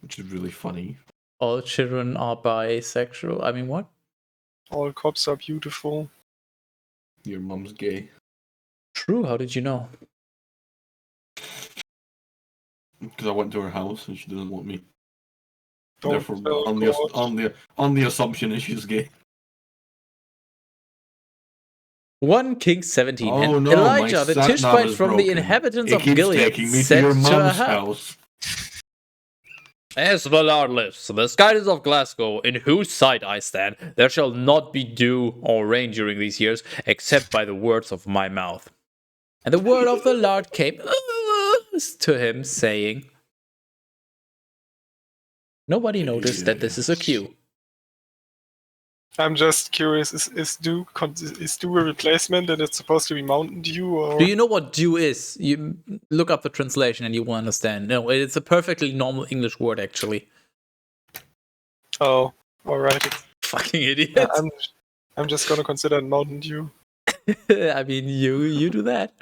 Which is really funny. All children are bisexual. I mean, what? All cops are beautiful. Your mum's gay. True, how did you know? Because I went to her house and she didn't want me. Don't Therefore, tell on the assumption that she's gay. 1 Kings 17 Oh, and no, Elijah, the my sat-nav Tishbite is from the broken. inhabitants It of keeps Gilead taking me to said your to mum's Ahab, house. As the Lord lives, the skies of Glasgow, in whose sight I stand, there shall not be dew or rain during these years, except by the words of my mouth. And the word of the Lord came to him, saying, Nobody noticed that this is a cue. I'm just curious, is dew a replacement and it's supposed to be Mountain Dew, or... Do you know what dew is? You look up the translation and you will understand. No, it's a perfectly normal English word, actually. Oh, alright. Fucking idiot. I'm just gonna consider it Mountain Dew. I mean, you do that.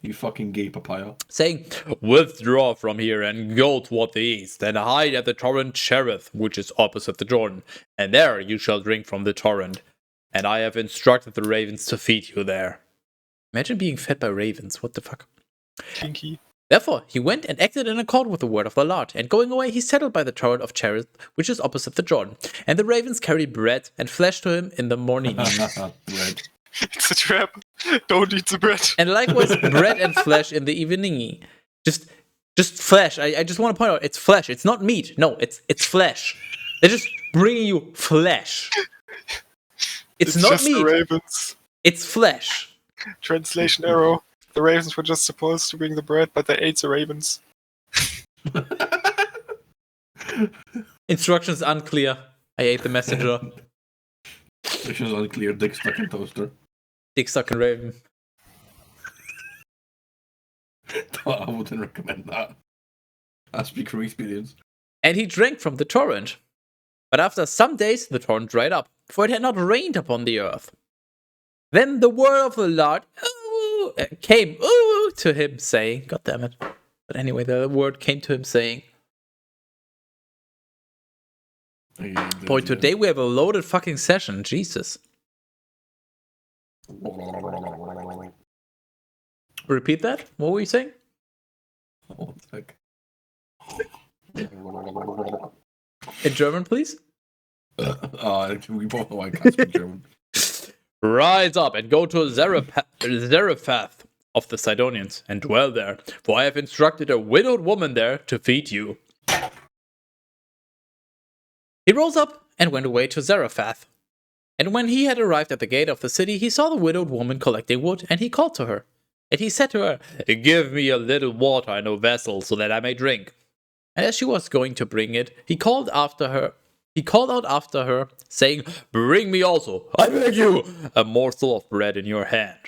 You fucking gay papaya. Saying, withdraw from here and go toward the east, and hide at the torrent Cherith, which is opposite the Jordan, and there you shall drink from the torrent. And I have instructed the ravens to feed you there. Imagine being fed by ravens, what the fuck? Kinky. Therefore, he went and acted in accord with the word of the Lord, and going away, he settled by the torrent of Cherith, which is opposite the Jordan. And the ravens carried bread and flesh to him in the morning. Bread. It's a trap. Don't eat the bread. And likewise, bread and flesh in the evening. Just flesh. I just want to point out, it's flesh. It's not meat. No, it's flesh. They're just bringing you flesh. It's not just meat. the ravens. It's flesh. Translation error. The ravens were just supposed to bring the bread, but they ate the ravens. Instructions unclear. I ate the messenger. Instructions unclear. Dick stuck in toaster. Dick stuck in raven. I wouldn't recommend that. I speak from experience. And he drank from the torrent. But after some days the torrent dried up, for it had not rained upon the earth. Then the word of the Lord came to him, saying, God damn it. But anyway, the word came to him, saying, boy, today we have a loaded fucking session. Jesus. Repeat that? What were you saying? Oh, heck. In German, please? We both know I can't speak German. Rise up and go to Zarephath of the Sidonians and dwell there, for I have instructed a widowed woman there to feed you. He rose up and went away to Zarephath. And when he had arrived at the gate of the city, he saw the widowed woman collecting wood, and he called to her. And he said to her, Give me a little water in a vessel, so that I may drink. And as she was going to bring it, he called out after her, saying, Bring me also, I beg you, a morsel of bread in your hand.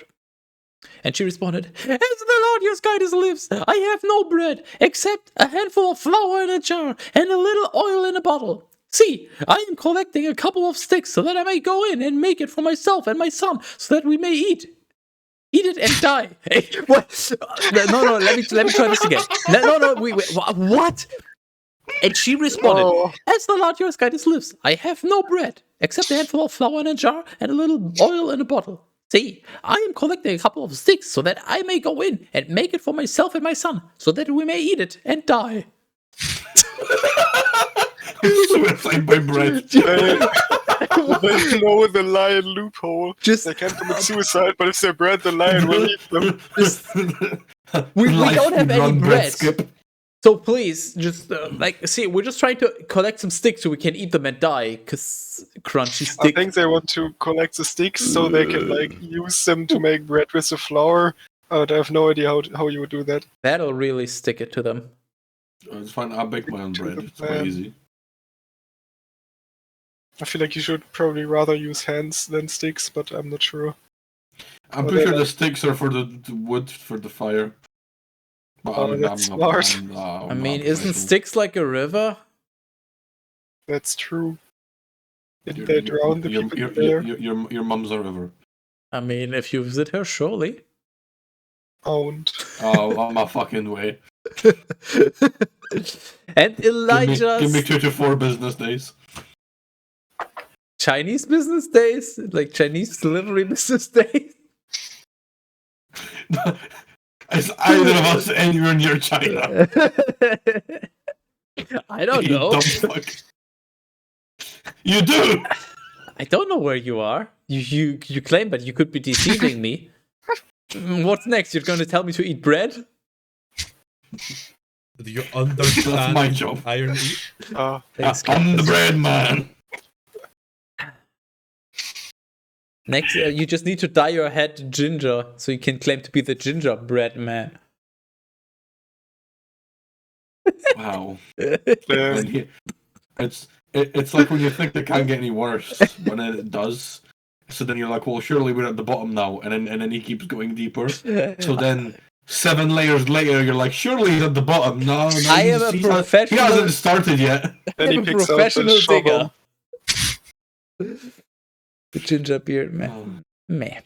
And she responded, As the Lord your guidance lives, I have no bread, except a handful of flour in a jar, and a little oil in a bottle. See, I am collecting a couple of sticks, so that I may go in and make it for myself and my son, so that we may eat it and die. Hey, what? No, let me try this again. No, wait, what? And she responded, As the Lord your guidance lives, I have no bread, except a handful of flour in a jar and a little oil in a bottle. See, I am collecting a couple of sticks, so that I may go in and make it for myself and my son, so that we may eat it and die. Suicide by bread. They know the lion loophole. They can't commit suicide, but if they're bread, the lion will eat them. We don't have any bread. So please, just see, we're just trying to collect some sticks so we can eat them and die, because crunchy sticks. I think they want to collect the sticks so they can use them to make bread with the flour. But I have no idea how you would do that. That'll really stick it to them. It's fine, I'll bake my own bread. It's quite easy. I feel like you should probably rather use hands than sticks, but I'm not sure. I'm pretty sure the sticks are for the wood for the fire. But that's smart. I mean, isn't Styx like a river? That's true. Did they drown the people there? Your mom's a river. I mean, if you visit her, surely. Owned. Oh, on my fucking way. And Elijah. Give me 2 to 4 business days. Chinese business days? Like Chinese delivery business days? Is either of us anywhere near China? I don't know. Dumb fuck. You do! I don't know where you are. You claim, but you could be deceiving me. What's next? You're going to tell me to eat bread? Do you understand? That's my job. Irony? I'm the bread man. Next, you just need to dye your head ginger so you can claim to be the gingerbread man. Wow. It's like when you think it can't get any worse, when it does. So then you're like, well, surely we're at the bottom now, and then he keeps going deeper. So then 7 layers later, you're like, surely he's at the bottom. No, I am a professional. He hasn't started yet. Then he picks professional out the digger. The ginger beard man. Meh.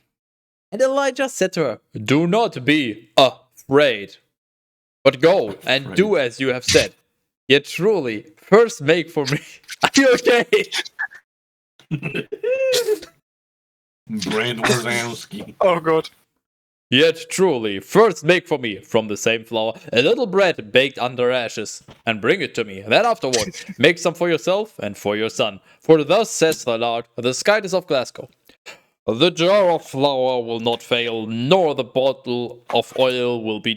And Elijah said to her, Do not be afraid, but go and do as you have said. Yet truly, first make for me. Are you okay? Brand Warzanowski. Oh god. Yet truly, first make for me, from the same flour, a little bread baked under ashes, and bring it to me. Then afterward, make some for yourself and for your son. For thus says the Lord, the Skytis of Glasgow. The jar of flour will not fail, nor the bottle of oil will be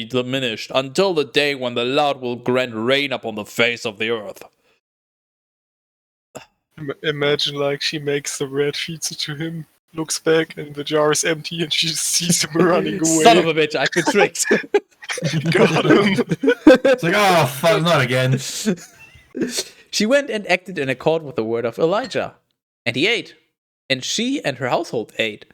diminished, until the day when the Lord will grant rain upon the face of the earth. Imagine, like, she makes the bread, feeds it to him, looks back, and the jar is empty, and she sees him running away. Son of a bitch, I've been tricked. Got him. It's like, oh, fuck, not again. She went and acted in accord with the word of Elijah. And he ate. And she and her household ate.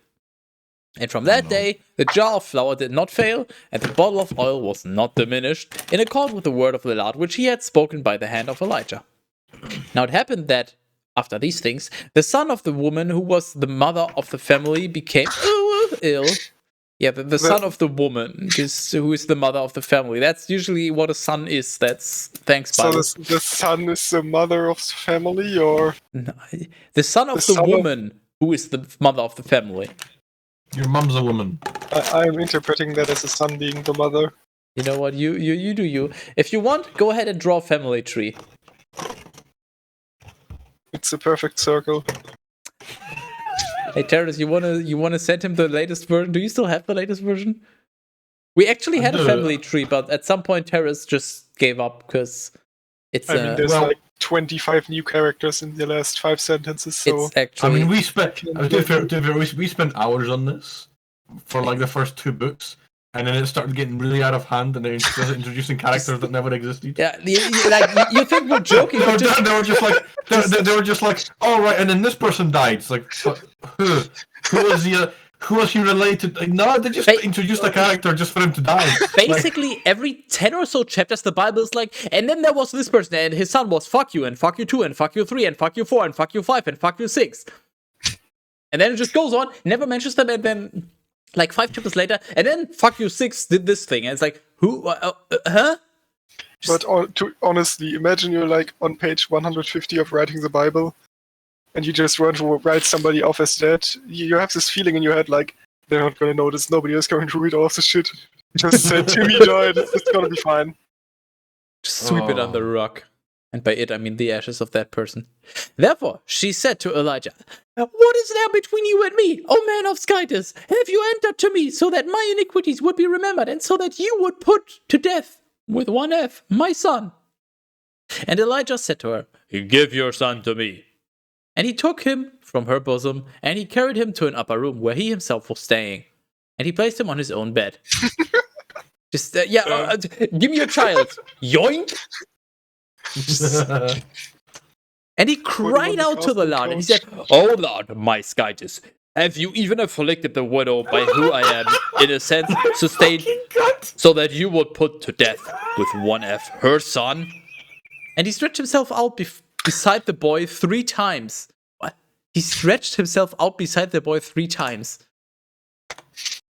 And from that day, the jar of flour did not fail, and the bottle of oil was not diminished, in accord with the word of the Lord, which he had spoken by the hand of Elijah. Now it happened that, after these things, the son of the woman who was the mother of the family became ill. Yeah, the son of the woman who is the mother of the family. That's usually what a son is. That's thanks, Bible. So the son is the mother of the family, or No, the son of the woman who is the mother of the family. Your mum's a woman. I'm interpreting that as a son being the mother. You know what? You do you. If you want, go ahead and draw a family tree. It's a perfect circle. Hey Terrence, you wanna send him the latest version? Do you still have the latest version? We actually had a family tree, but at some point Terrence just gave up because it's. I mean, there's like 25 new characters in the last 5 sentences. So it's actually. I mean, we spent we spent hours on this for like the first 2 books, and then it started getting really out of hand, and they started introducing characters that never existed. Yeah, you think we're joking? They were just like, oh right, and then this person died. It's like, who was he related? Like, no, they just introduced a character just for him to die. Basically, every 10 or so chapters, the Bible is like, and then there was this person, and his son was fuck you, and fuck you 2, and fuck you 3, and fuck you 4, and fuck you 5, and fuck you 6. And then it just goes on, never mentions them, and then like 5 chapters later, and then fuck you 6 did this thing, and it's like, who? Huh? But honestly, imagine you're like on page 150 of writing the Bible, and you just want to write somebody off as dead. You have this feeling in your head like, they're not gonna notice, nobody is going to read all the shit. Just said Timmy died, it's gonna be fine. Just sweep it on the rock. And by it, I mean the ashes of that person. Therefore, she said to Elijah, what is there between you and me, O man of Skytis? Have you entered to me so that my iniquities would be remembered, and so that you would put to death, with one F, my son? And Elijah said to her, give your son to me. And he took him from her bosom, and he carried him to an upper room where he himself was staying. And he placed him on his own bed. Just, give me your child. Yoink! And he cried out to the Lord, and he said, O Lord, my Skytis, have you even afflicted the widow by who I am, in a sense, sustained, so that you would put to death, with one F, her son? And he stretched himself out beside the boy 3 times. What? He stretched himself out beside the boy 3 times.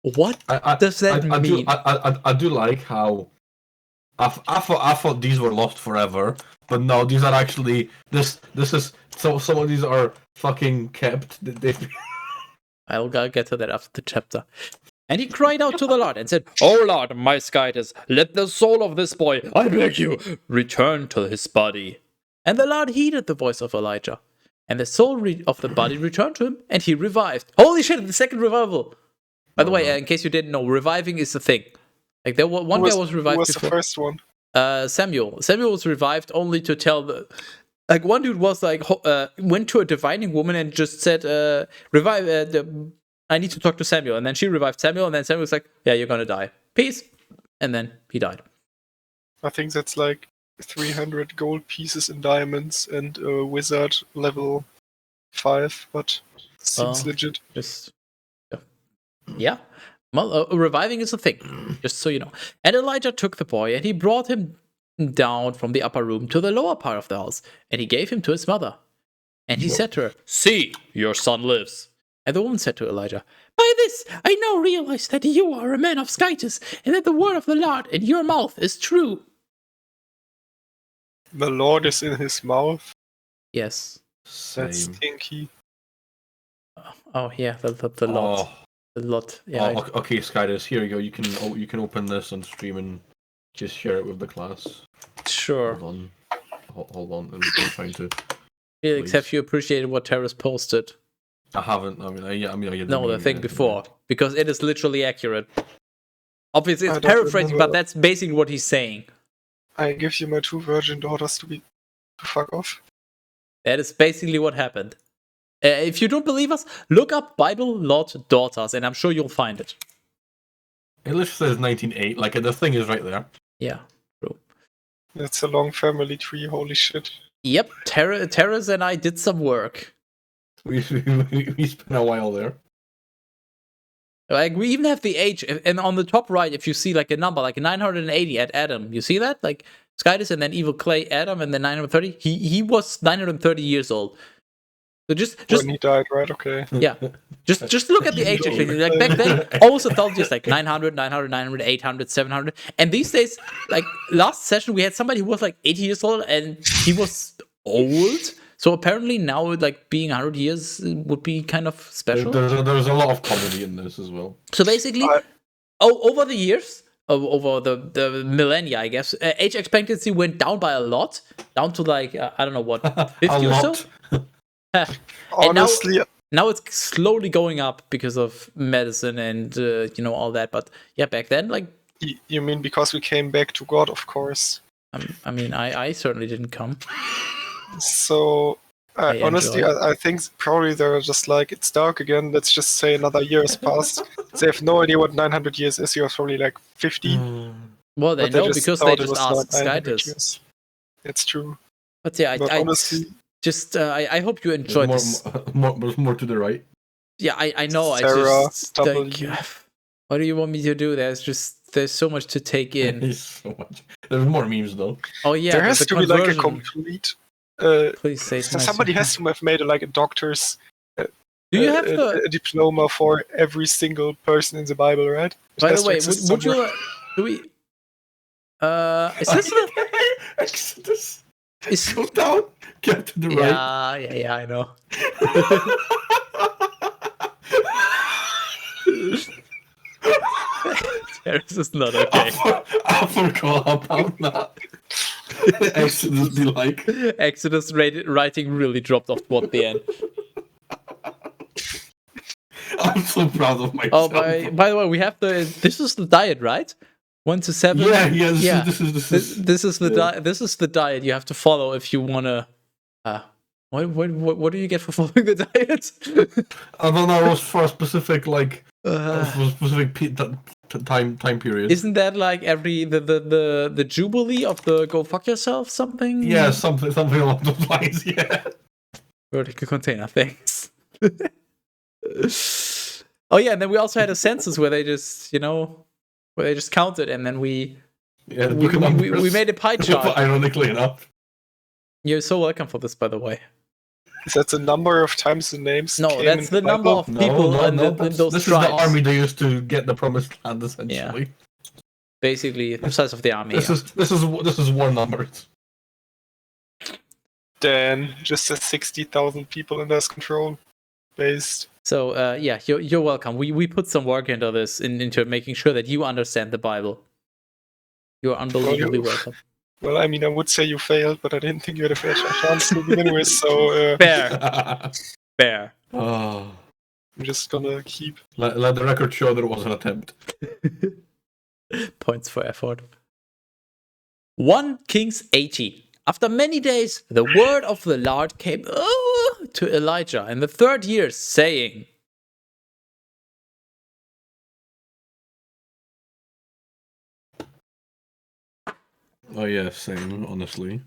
What does that mean? I do like how I thought these were lost forever, but no, these are actually this is so some of these are fucking kept. I'll get to that after the chapter. And he cried out to the Lord and said, O Lord, my Skytis, let the soul of this boy, I beg you, return to his body. And the Lord heeded the voice of Elijah. And the soul of the body returned to him, and he revived. Holy shit, the second revival! By the way, in case you didn't know, reviving is a thing. Like, there one guy was revived before. Who was before. the first one? Samuel. Samuel was revived only to tell the... Like, one dude was like, went to a divining woman and just said, I need to talk to Samuel. And then she revived Samuel, and then Samuel was like, yeah, you're gonna die. Peace. And then he died. I think that's like 300 gold pieces in diamonds and a wizard level 5, but seems legit. Yeah. Well, reviving is a thing, just so you know. And Elijah took the boy, and he brought him down from the upper room to the lower part of the house, and he gave him to his mother. And he said to her, see, your son lives. And the woman said to Elijah, by this I now realize that you are a man of Skytis, and that the word of the Lord in your mouth is true. The Lord is in his mouth? Yes. That's stinky. Oh, yeah, the Lord. a lot. Yeah. Okay, Skydus, here you go. You can open this on stream and just share it with the class. Sure. Hold on. I'm just trying to. Felix, have you appreciated what Terrace posted? I haven't. I didn't No, the thing before, because it is literally accurate. Obviously, I it's don't paraphrasing, but remember. that's basically what he's saying. I give you my 2 virgin daughters to fuck off. That is basically what happened. If you don't believe us, look up Bible Lot Daughters, and I'm sure you'll find it. It literally says 1908. Like the thing is right there. Yeah, true. That's a long family tree. Holy shit. Yep, Terrace and I did some work. We spent a while there. Like, we even have the age, and on the top right, if you see like a number, like 980 at Adam, you see that? Like Skydus and then Evil Clay Adam, and then 930. He was 930 years old. So just When he died, right? Okay. yeah, just look at the age. Actually, like back then, almost 1,000 years, like 900, 800, 700, and these days, like last session, we had somebody who was like 80 years old, and he was old. So apparently now, like being 100 years would be kind of special. There's a lot of comedy in this as well. So basically, over the years, over the millennia, I guess, age expectancy went down by a lot, down to like I don't know what, 50 or so. And Honestly, now it's slowly going up because of medicine and all that. But yeah, back then, like, you mean because we came back to God, of course. I mean, I certainly didn't come. So honestly, I think probably they're just like, it's dark again. Let's just say another year has passed. They have no idea what 900 years is. You're probably like 50. Well, they know because they just asked Skydus. It's true. But yeah, But honestly, I hope you enjoyed this. More to the right. Yeah, I know. Sarah, I just like, what do you want me to do? There's so much to take in. There's so much. There's more memes though. Oh yeah, there has the to be like a complete. Please say it somebody has to have made a doctor's. Do you have a diploma for every single person in the Bible, right? By the way, would you? Do we? Is this the? Exodus. Go down. Get to the right. Yeah, I know. This is not okay. I forgot about that. Exodus be like. Exodus writing really dropped off toward the end. I'm so proud of myself. Oh, by the way, we have this is the diet, right? 1 to 7. Yeah. This is the diet you have to follow if you wanna. What do you get for following the diet? I don't know. It was for a specific time period. Isn't that like every the jubilee of the go fuck yourself something? Yeah, something along those lines. Yeah. Vertical container. Thanks. Oh yeah, and then we also had a census where they just counted, and then we made a pie chart. Ironically enough. You're so welcome for this, by the way. Is that the number of times the names? No, that's the number of people in those this tribes. Is the army they used to get the promised land, essentially. Yeah. Basically, the size of the army. This is war numbers. Dan just has 60,000 people in this control based. So yeah, you're welcome. We put some work into this, into making sure that you understand the Bible. You're unbelievably welcome. Well, I mean, I would say you failed, but I didn't think you had a fair chance to begin with, so... Fair. Oh. I'm just gonna keep... Let the record show there was an attempt. Points for effort. 1 Kings 80. After many days, the word of the Lord came to Elijah in the 3rd year, saying... Oh yeah, same, honestly.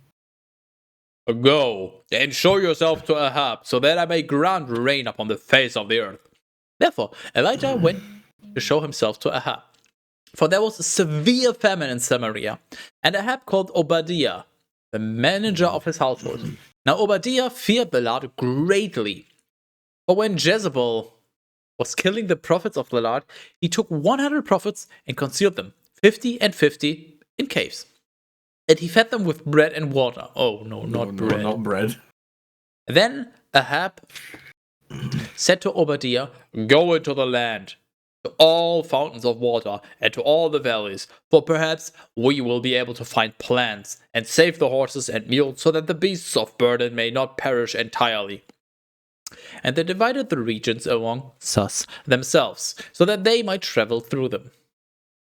Go, and show yourself to Ahab, so that I may grant rain upon the face of the earth. Therefore, Elijah went to show himself to Ahab. For there was a severe famine in Samaria, and Ahab called Obadiah, the manager of his household. Now Obadiah feared the Lord greatly. For when Jezebel was killing the prophets of the Lord, he took 100 prophets and concealed them, 50 and 50, in caves. And he fed them with bread and water. Oh, no, not bread. Not bread. Then Ahab said to Obadiah, go into the land, to all fountains of water and to all the valleys, for perhaps we will be able to find plants and save the horses and mules so that the beasts of burden may not perish entirely. And they divided the regions among themselves, so that they might travel through them.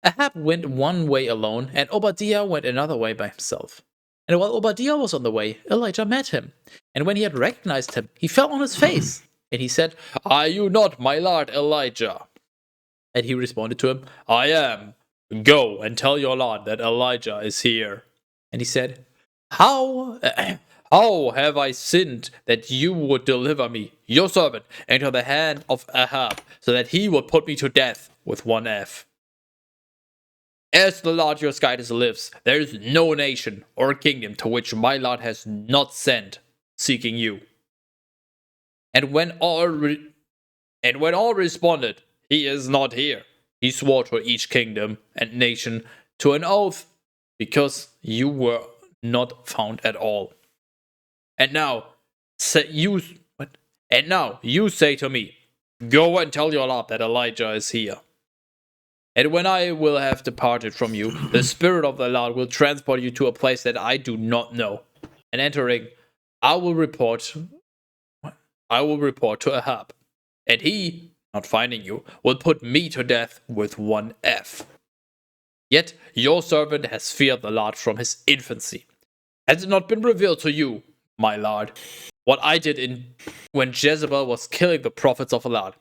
Ahab went one way alone, and Obadiah went another way by himself. And while Obadiah was on the way, Elijah met him. And when he had recognized him, he fell on his face. And he said, "Are you not my lord Elijah?" And he responded to him, "I am. Go and tell your lord that Elijah is here." And he said, How have I sinned that you would deliver me, your servant, into the hand of Ahab, so that he would put me to death with one F? As the Lord your guide lives, there is no nation or kingdom to which my Lord has not sent, seeking you. And when all responded, "He is not here," he swore to each kingdom and nation to an oath, because you were not found at all. And now you say to me, "Go and tell your Lord that Elijah is here." And when I will have departed from you, the Spirit of the Lord will transport you to a place that I do not know. And entering, I will report to Ahab. And he, not finding you, will put me to death with one F. Yet your servant has feared the Lord from his infancy. Has it not been revealed to you, my Lord, what I did when Jezebel was killing the prophets of the Lord?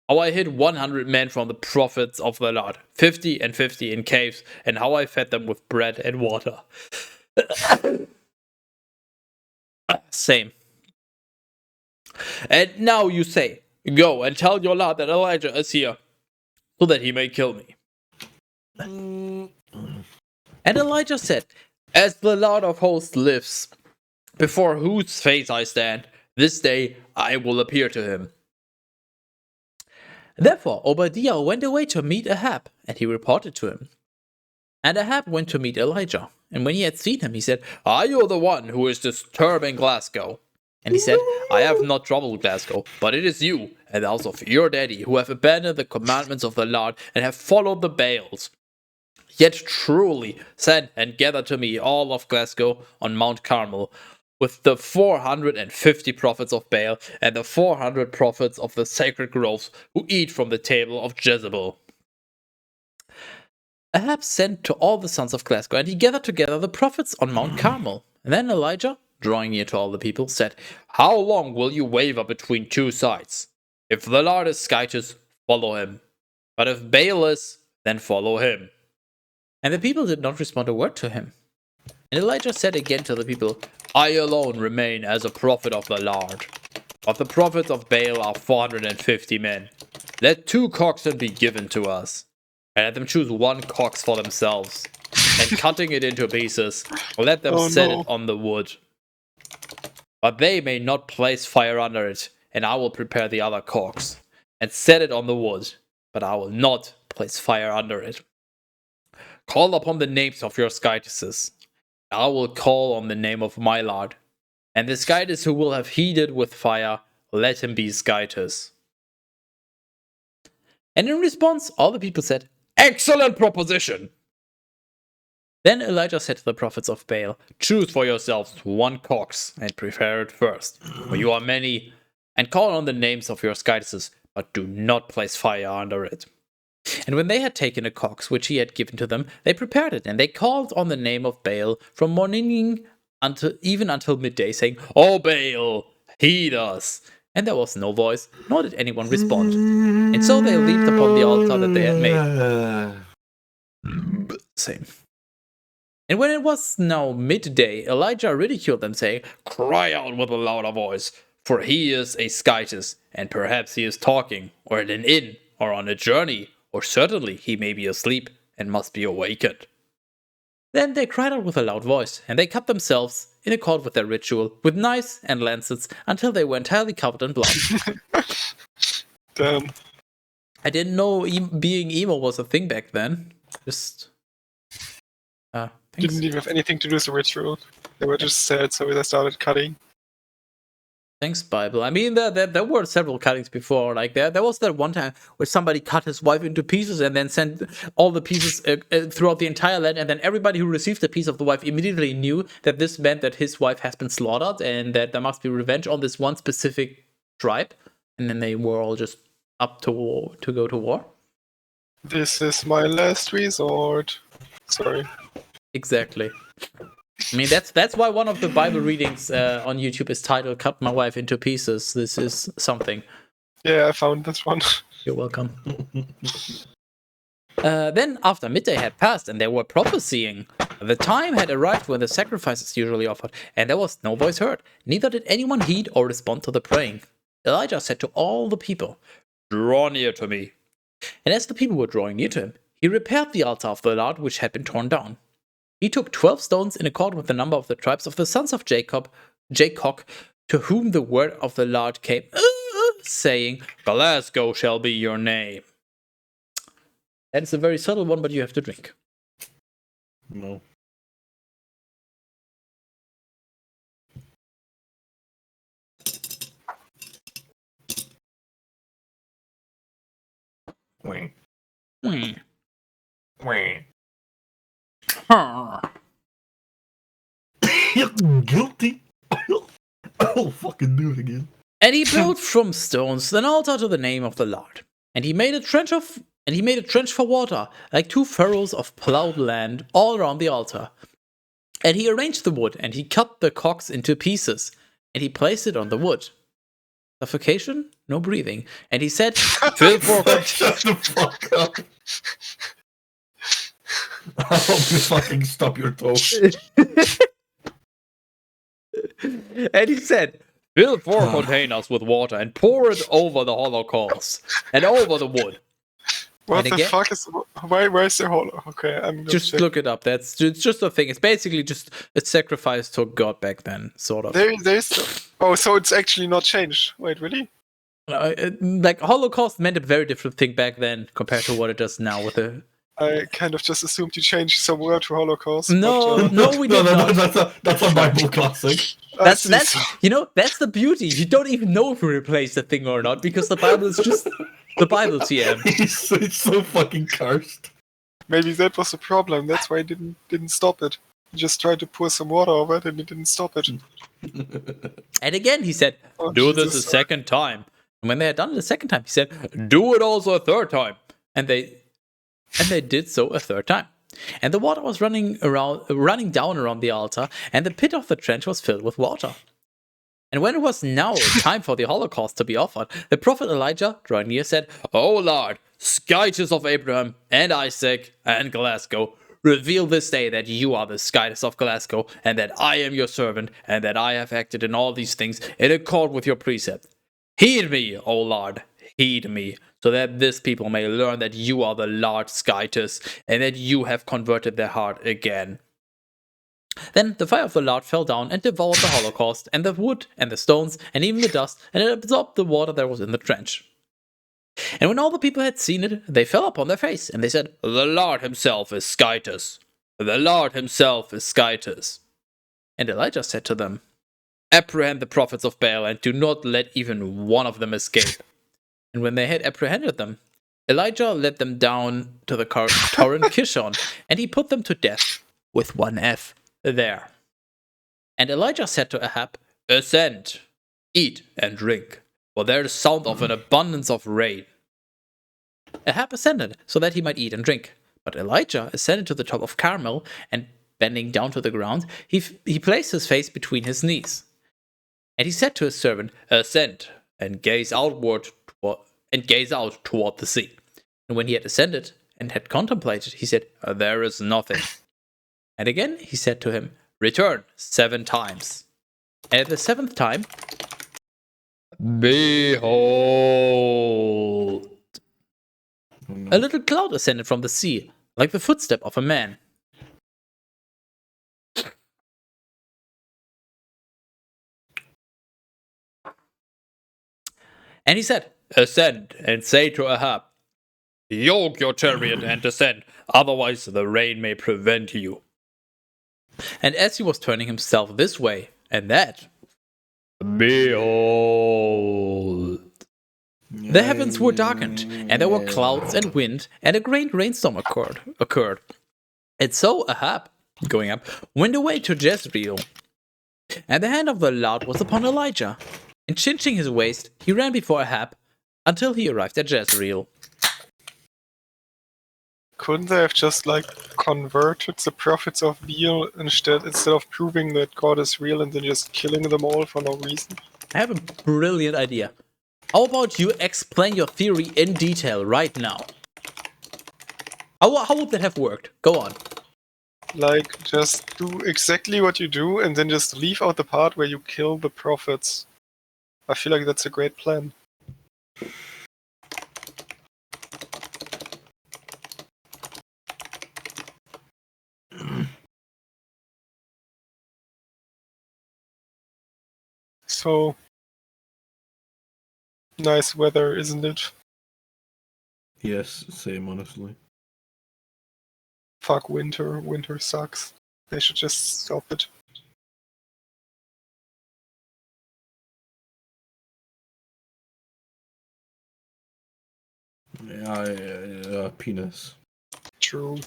How I hid 100 men from the prophets of the Lord, 50 and 50 in caves, and how I fed them with bread and water. Same. And now you say, "Go and tell your Lord that Elijah is here, so that he may kill me." And Elijah said, "As the Lord of hosts lives, before whose face I stand, this day I will appear to him." Therefore Obadiah went away to meet Ahab, and he reported to him. And Ahab went to meet Elijah, and when he had seen him, he said, "Are you the one who is disturbing Glasgow?" And he said, "I have not troubled Glasgow, but it is you and the house of your daddy who have abandoned the commandments of the Lord and have followed the Baals. Yet truly send and gather to me all of Glasgow on Mount Carmel, with the 450 prophets of Baal and the 400 prophets of the sacred groves who eat from the table of Jezebel." Ahab sent to all the sons of Glasgow, and he gathered together the prophets on Mount Carmel. And then Elijah, drawing near to all the people, said, "How long will you waver between two sides? If the Lord is Skytus, follow him. But if Baal is, then follow him." And the people did not respond a word to him. And Elijah said again to the people, "I alone remain as a prophet of the Lord. Of the prophets of Baal are 450 men. Let 2 coxen be given to us, and let them choose 1 cox for themselves, and cutting it into pieces, let them set it on the wood. But they may not place fire under it, and I will prepare the other cox, and set it on the wood, but I will not place fire under it. Call upon the names of your Skytuses. I will call on the name of my Lord, and the Skytus who will have heated with fire, let him be Skytus." And in response, all the people said, "Excellent proposition!" Then Elijah said to the prophets of Baal, "Choose for yourselves 1 cox, and prepare it first, for you are many, and call on the names of your Skytuses, but do not place fire under it." And when they had taken a cox which he had given to them, they prepared it, and they called on the name of Baal from morning until midday, saying, "O Baal, heed us." And there was no voice, nor did anyone respond. And so they leaped upon the altar that they had made. Same. And when it was now midday, Elijah ridiculed them, saying, "Cry out with a louder voice, for he is a Skytus, and perhaps he is talking, or at an inn, or on a journey, or certainly he may be asleep and must be awakened." Then they cried out with a loud voice, and they cut themselves, in accord with their ritual, with knives and lancets, until they were entirely covered in blood. Damn. I didn't know being emo was a thing back then. Just... Didn't even have anything to do with the ritual. They were just sad, so they started cutting. Thanks, Bible. I mean, there were several cuttings before. Like there was that one time where somebody cut his wife into pieces and then sent all the pieces throughout the entire land, and then everybody who received a piece of the wife immediately knew that this meant that his wife has been slaughtered and that there must be revenge on this one specific tribe. And then they were all just up to go to war. This is my last resort. Sorry. Exactly. I mean, that's why one of the Bible readings on YouTube is titled "Cut My Wife into Pieces." This is something. Yeah, I found this one. You're welcome. Then, after midday had passed and they were prophesying, the time had arrived when the sacrifices usually offered, and there was no voice heard. Neither did anyone heed or respond to the praying. Elijah said to all the people, "Draw near to me." And as the people were drawing near to him, he repaired the altar of the Lord which had been torn down. He took 12 stones in accord with the number of the tribes of the sons of Jacob, to whom the word of the Lord came, saying, "Glasgow shall be your name." That is a very subtle one, but you have to drink. No. Wait. Wait. Guilty. I'll fucking do it again. And he built from stones an altar to the name of the Lord. And he made a trench for water, like 2 furrows of plowed land all around the altar. And he arranged the wood, and he cut the cocks into pieces, and he placed it on the wood. Suffocation? No breathing. And he said, "Fill 4 Shut the fuck up. I hope you fucking stop your toes. And he said, "Fill 4 containers with water and pour it over the hollow coals and over the wood." What And the again- fuck is... Why is the hollow? Okay, I'm gonna Just check. look it up. It's just a thing. It's basically just a sacrifice to God back then, sort of. There's... Oh, so it's actually not changed. Wait, really? Like Holocaust meant a very different thing back then compared to what it does now with the. I kind of just assumed you changed some word to Holocaust. No, but, no, we did not. That's a Bible classic. That's I see. that's the beauty. You don't even know if we replaced the thing or not because the Bible is just the Bible, TM. It's so fucking cursed. Maybe that was the problem. That's why I didn't stop it. He just tried to pour some water over it and it didn't stop it. And again, he said, Oh, "Do this a Jesus. second time." And when they had done it a second time, he said, "Do it also a third time." And they did so a third time. And the water was running down around the altar, and the pit of the trench was filled with water. And when it was now time for the Holocaust to be offered, the prophet Elijah, drawing near, said, "O Lord, skytess of Abraham and Isaac and Glasgow, reveal this day that you are the skytess of Glasgow, and that I am your servant, and that I have acted in all these things in accord with your precept. Heed me, O Lord, heed me, so that this people may learn that you are the Lord skytess, and that you have converted their heart again." Then the fire of the Lord fell down and devoured the Holocaust, and the wood, and the stones, and even the dust, and it absorbed the water that was in the trench. And when all the people had seen it, they fell upon their face, and they said, "The Lord himself is skytess. The Lord himself is skytess." And Elijah said to them, "Apprehend the prophets of Baal, and do not let even one of them escape." And when they had apprehended them, Elijah led them down to the torrent Kishon, and he put them to death with one F there. And Elijah said to Ahab, "Ascend, eat and drink, for there is sound of an abundance of rain." Ahab ascended so that he might eat and drink. But Elijah ascended to the top of Carmel, and bending down to the ground, he placed his face between his knees. And he said to his servant, "Ascend and gaze out toward the sea." And when he had ascended and had contemplated, he said, "There is nothing." And again he said to him, "Return 7 times." And at the 7th time, behold, a little cloud ascended from the sea, like the footstep of a man. And he said, "Ascend and say to Ahab, yoke your chariot and descend, otherwise the rain may prevent you." And as he was turning himself this way and that, Behold. The heavens were darkened, and there were clouds and wind, and a great rainstorm occurred. And so Ahab, going up, went away to Jezreel. And the hand of the Lord was upon Elijah. And cinching his waist, he ran before Ahab until he arrived at Jezreel. Couldn't they have just like converted the prophets of Baal instead of proving that God is real and then just killing them all for no reason? I have a brilliant idea. How about you explain your theory in detail right now? How would that have worked? Go on. Like, just do exactly what you do and then just leave out the part where you kill the prophets. I feel like that's a great plan. So, nice weather, isn't it? Yes, same, honestly. Fuck winter. Winter sucks. They should just stop it. Yeah, penis. True.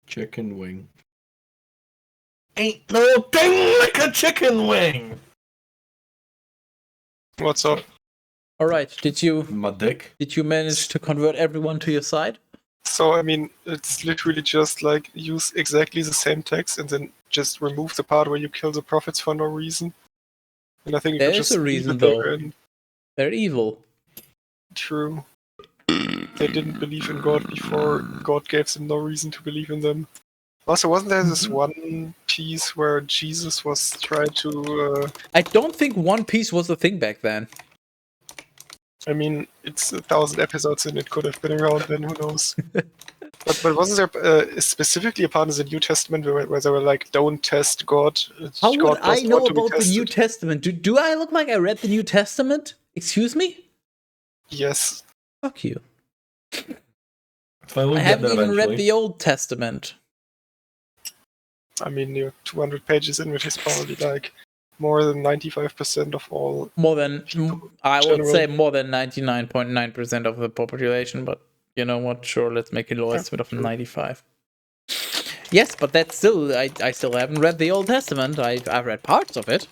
Chicken wing. Ain't no thing like a chicken wing! What's up? All right. Did you My dick. manage to convert everyone to your side? So, I mean, it's literally just like use exactly the same text and then just remove the part where you kill the prophets for no reason. And I think you There could is just a leave reason, it there though. and They're evil. true. They didn't believe in God before God gave them no reason to believe in them. Also, wasn't there this one piece where Jesus was trying to... I don't think One Piece was a thing back then. I mean, it's 1,000 episodes and it could have been around then, who knows? But wasn't there specifically a part in the New Testament where they were like, don't test God? How God would I doesn't know want to be about the New tested." Testament? Do I look like I read the New Testament? Excuse me? Yes. Fuck you. We'll I get haven't there even read eventually. the Old Testament. I mean, you're 200 pages in, which is probably like more than 95% of all. More than, I would general. say more than 99.9% of the population, but you know what? Sure, let's make a low estimate of true. 95. Yes, but that's still, I still haven't read the Old Testament. I've read parts of it.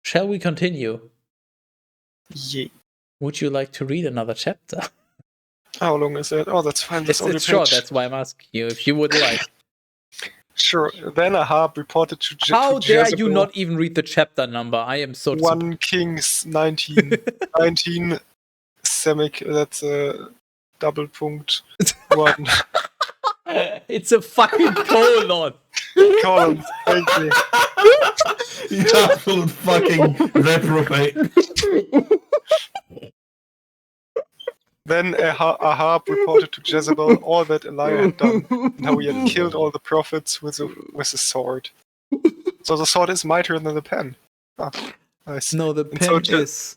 Shall we continue? Yeah. Would you like to read another chapter? How long is it? Oh, that's fine. That's only It's short, page. that's why I'm asking you if you would like. Sure. Then Ahab reported to How to dare Jezebel, you not even read the chapter number? I am so 1 Kings 19. 19 Semic, that's a double punct 1. It's a fucking colon. Column, thank you. You absolute fucking reprobate. Then Ahab reported to Jezebel all that Elijah had done, and how he had killed all the prophets with a sword. So the sword is mightier than the pen. Ah, nice. No, the And so pen is.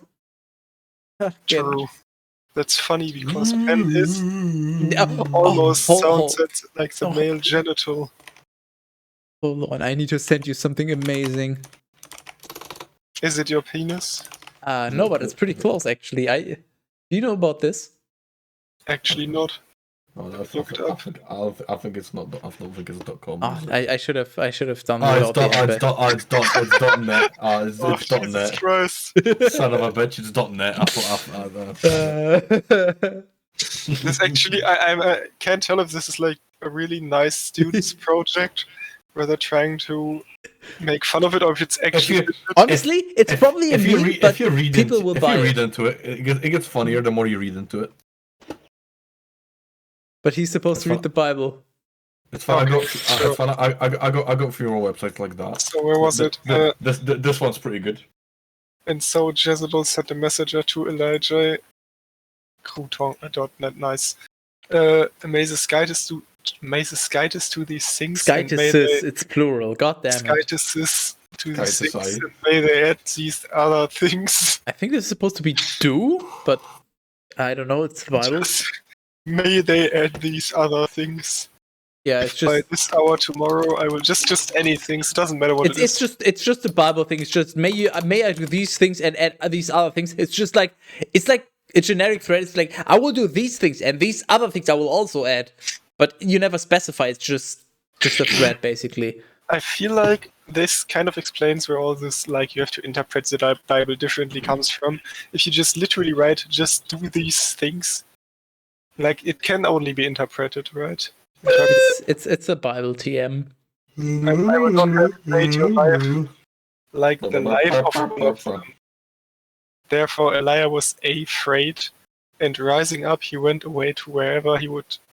True. That's funny because pen is Oh, almost hold- sounds like the male genital. Hold on, I need to send you something amazing. Is it your penis? No, but it's pretty close actually. Do you know about this? Actually not. Oh, Look it up. I think it's not. I don't think it's .com. Oh, is it? I should have done Oh, without the embed. it's dot net. It's Oh, dot Jesus net. Christ. Son of a bitch, it's dot net. I thought. This actually, I can't tell if this is like a really nice student's project whether trying to make fun of it or if it's actually. Honestly, it's probably a if you meme, read, but if you read people into, will if buy you read it. into it, it gets funnier the more you read into it. But he's supposed to read the Bible. It's fine. Okay, It's fine. I go through your websites like that. So where was it? This one's pretty good. And so Jezebel sent a messenger to Elijah. Crouton.net, nice. May the skytis to these things. and may Skytisis, it's plural. God damn it. Skytisis to these things. Skytisai. And may they add these other things. I think this is supposed to be do, but I don't know. It's Bible. May they add these other things. Yeah, it's By just this hour tomorrow, I will just anything. It doesn't matter what it is. it's just a Bible thing. It's just may I do these things and add these other things. It's just like a generic thread. It's like I will do these things and these other things I will also add, but you never specify. It's just a thread basically. I feel like this kind of explains where all this, like, you have to interpret the Bible differently comes from. If you just literally write, just do these things, like, it can only be interpreted, right? It's a Bible TM. I will not have made your life like the life of a Muslim. Therefore Elijah was afraid, and rising up he went away to wherever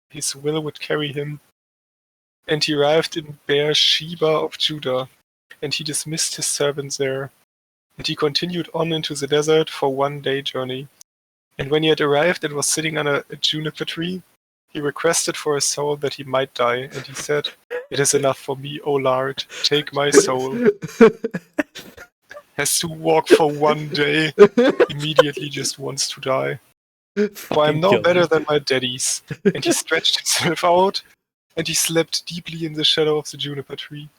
his will would carry him. And he arrived in Beersheba of Judah, and he dismissed his servants there. And he continued on into the desert for 1 day journey. And when he had arrived and was sitting on a juniper tree, he requested for his soul that he might die, and he said, "It is enough for me, O Lord, take my soul." Has to walk for 1 day, immediately just wants to die. For I am no better than my daddies. And he stretched himself out, and he slept deeply in the shadow of the juniper tree.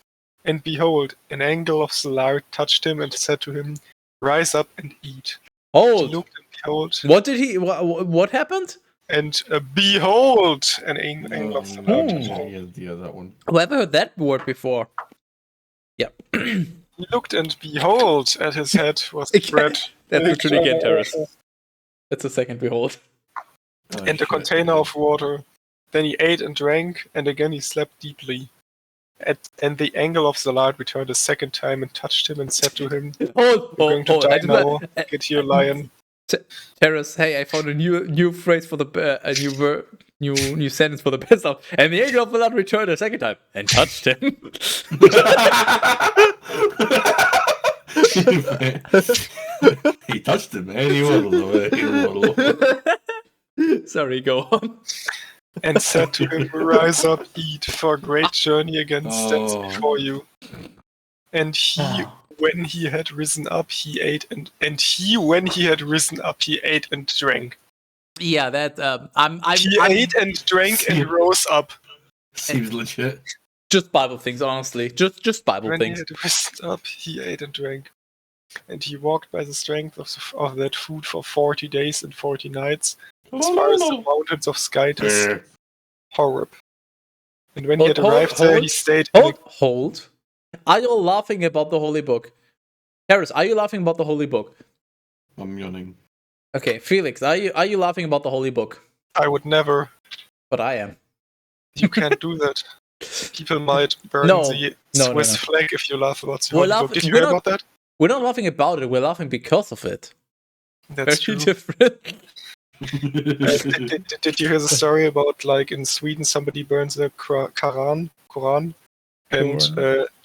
And behold, an angel of the Lord touched him and said to him, "Rise up and eat." He Hold. looked and behold, What did he? What happened? and behold, an angel of the Lord touched him. Yeah, that one. Who ever heard that word before? Yeah. He looked and behold, at his head was Again. bread. That's literally again terrorist. That's the second behold. And a container of water. Then he ate and drank, and again he slept deeply. And the angel of the Lord returned a second time and touched him and said to him, Hold. "You're going to die now. Get here, lion." Terrorist. Hey, I found a new phrase for the a new sentence for the best of. And the angel of the Lord returned a second time and touched him. He touched him, man. He waddled away. Sorry, go on. And said to him, "Rise up, eat, for a great journey again stands before you." And he, when he had risen up, he ate and when he had risen up, he ate and drank. Yeah, that He ate and drank and rose up. Seems legit. Just Bible things, honestly. Just Bible When things. he had risen up, he ate and drank. And he walked by the strength of that food for 40 days and 40 nights, as far as the mountains of Skytis, Horeb. And when he had arrived there, he stayed in Hold. Are you laughing about the Holy Book? Harris, are you laughing about the Holy Book? I'm yawning. Okay, Felix, are you laughing about the Holy Book? I would never. But I am. You can't do that. People might burn the Swiss flag if you laugh about the Holy Book. Did you hear about that? We're not laughing about it, we're laughing because of it. That's Very true. different. Did you hear the story about, like, in Sweden somebody burns the Quran, and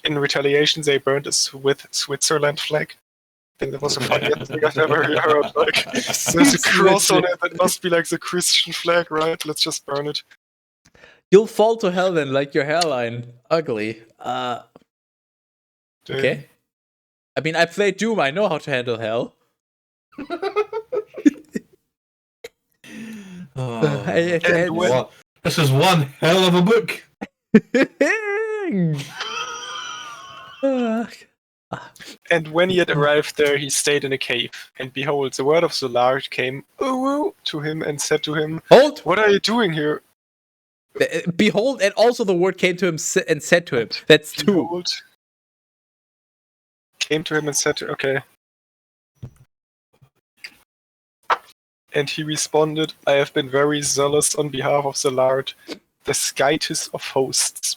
in retaliation they burned a Switzerland flag? I think that was the funniest thing I've ever heard. Like, there's a cross on it that must be like the Christian flag, right? Let's just burn it. You'll fall to hell then, like your hairline. Ugly. Okay. I mean, I played Doom, I know how to handle hell. This is one hell of a book. And when he had arrived there, he stayed in a cave. And behold, the word of the Lord came to him and said to him, "Hold! What are you doing here?" Behold, and also the word came to him and said to him. That's two. Came to him and said, okay. And he responded, "I have been very zealous on behalf of the Lord, the Skytis of hosts.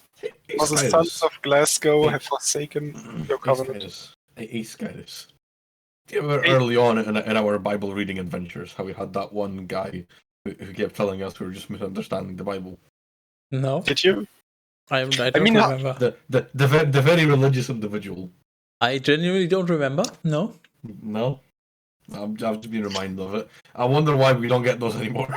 For the sons of Glasgow have forsaken your covenant. Guys. Do you remember early on in our Bible reading adventures how we had that one guy who kept telling us we were just misunderstanding the Bible? No, Did you? I don't mean, remember. The very religious individual. I genuinely don't remember. No. No? I've just been reminded of it. I wonder why we don't get those anymore.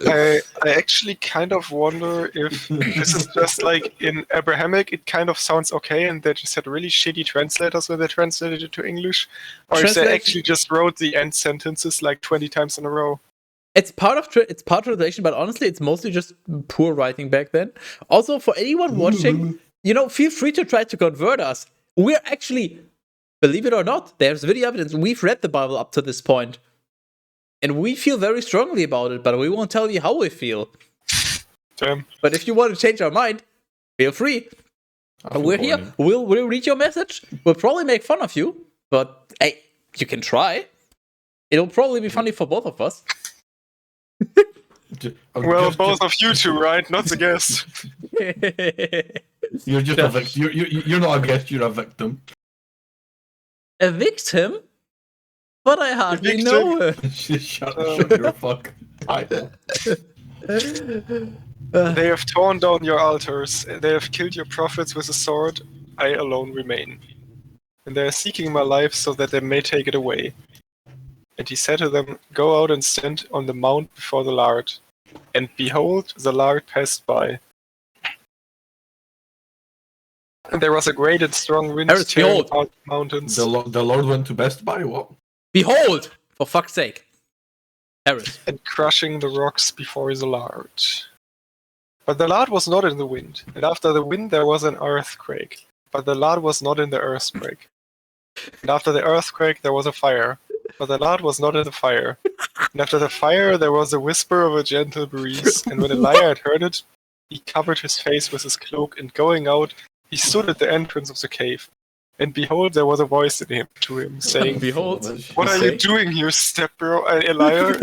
I actually kind of wonder if this is just like in Abrahamic, it kind of sounds okay, and they just had really shitty translators when they translated it to English, or if they actually just wrote the end sentences like 20 times in a row. It's part of translation, but honestly, it's mostly just poor writing back then. Also, for anyone watching, feel free to try to convert us. We're actually, believe it or not, there's video evidence. We've read the Bible up to this point. And we feel very strongly about it, but we won't tell you how we feel. Damn. But if you want to change our mind, feel free. We're here. We'll read your message. We'll probably make fun of you, but hey, you can try. It'll probably be funny for both of us. Well, both of you two, right? Not the guest. You're just a victim. You're not a guest. You're a victim. A victim? But I hardly know her. Shut your fuck. They have torn down your altars. They have killed your prophets with a sword. I alone remain. And they are seeking my life so that they may take it away. And he said to them, go out and stand on the mount before the Lord. And behold, the Lord passed by. And there was a great and strong wind tearing apart the mountains. The Lord went to Best Buy, what? Behold! For fuck's sake. Harris. And crushing the rocks before the Lord. But the Lord was not in the wind. And after the wind there was an earthquake. But the Lord was not in the earthquake. And after the earthquake there was a fire. But the Lord was not in the fire. And after the fire there was a whisper of a gentle breeze. And when Elijah had heard it, he covered his face with his cloak, and going out, he stood at the entrance of the cave. And behold, there was a voice in him to him, saying, behold, what are you doing here, stepbro, Elijah?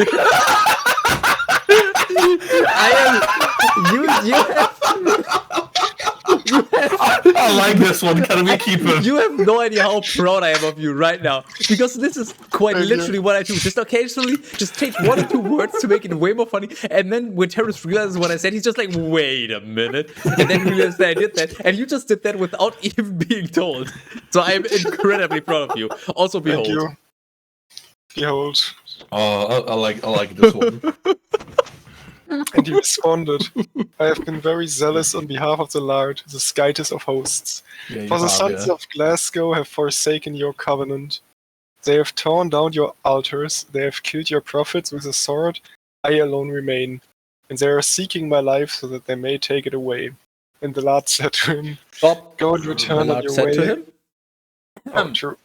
I like this one. Can we keep it? You have no idea how proud I am of you right now. Because this is quite literally what I do. Just occasionally, just take 1 or 2 words to make it way more funny. And then when Terrence realizes what I said, he's just like, wait a minute. And then he realizes that I did that. And you just did that without even being told. So I'm incredibly proud of you. Also, behold. Thank you. Behold. Oh, I like this one. And he responded, I have been very zealous on behalf of the Lord, the Skytis of hosts. Yeah, for the sons of Glasgow have forsaken your covenant. They have torn down your altars. They have killed your prophets with a sword. I alone remain. And they are seeking my life so that they may take it away. And the Lord said to him, Stop. Go and return on your way. To him? Oh, true.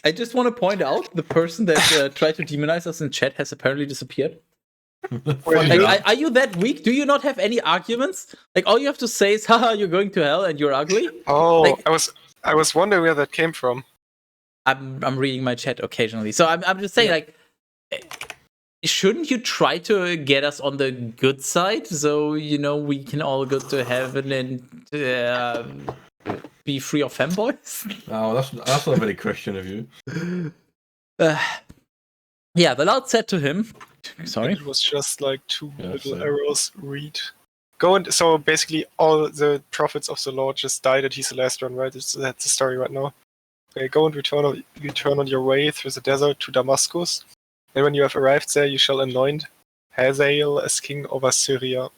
I just want to point out the person that tried to demonize us in chat has apparently disappeared. Are you that weak? Do you not have any arguments? Like, all you have to say is, haha, you're going to hell and you're ugly? Oh, like, I was wondering where that came from. I'm reading my chat occasionally. So I'm just saying, like, shouldn't you try to get us on the good side so, we can all go to heaven and be free of femboys? Oh, that's not very Christian of you. Yeah, the Lord said to him, sorry? It was just like 2 little arrows, read. Go and, so basically all the prophets of the Lord just died and he's the last one, right? That's the story right now. Okay, go and return on your way through the desert to Damascus. And when you have arrived there, you shall anoint Hazael as king over Syria.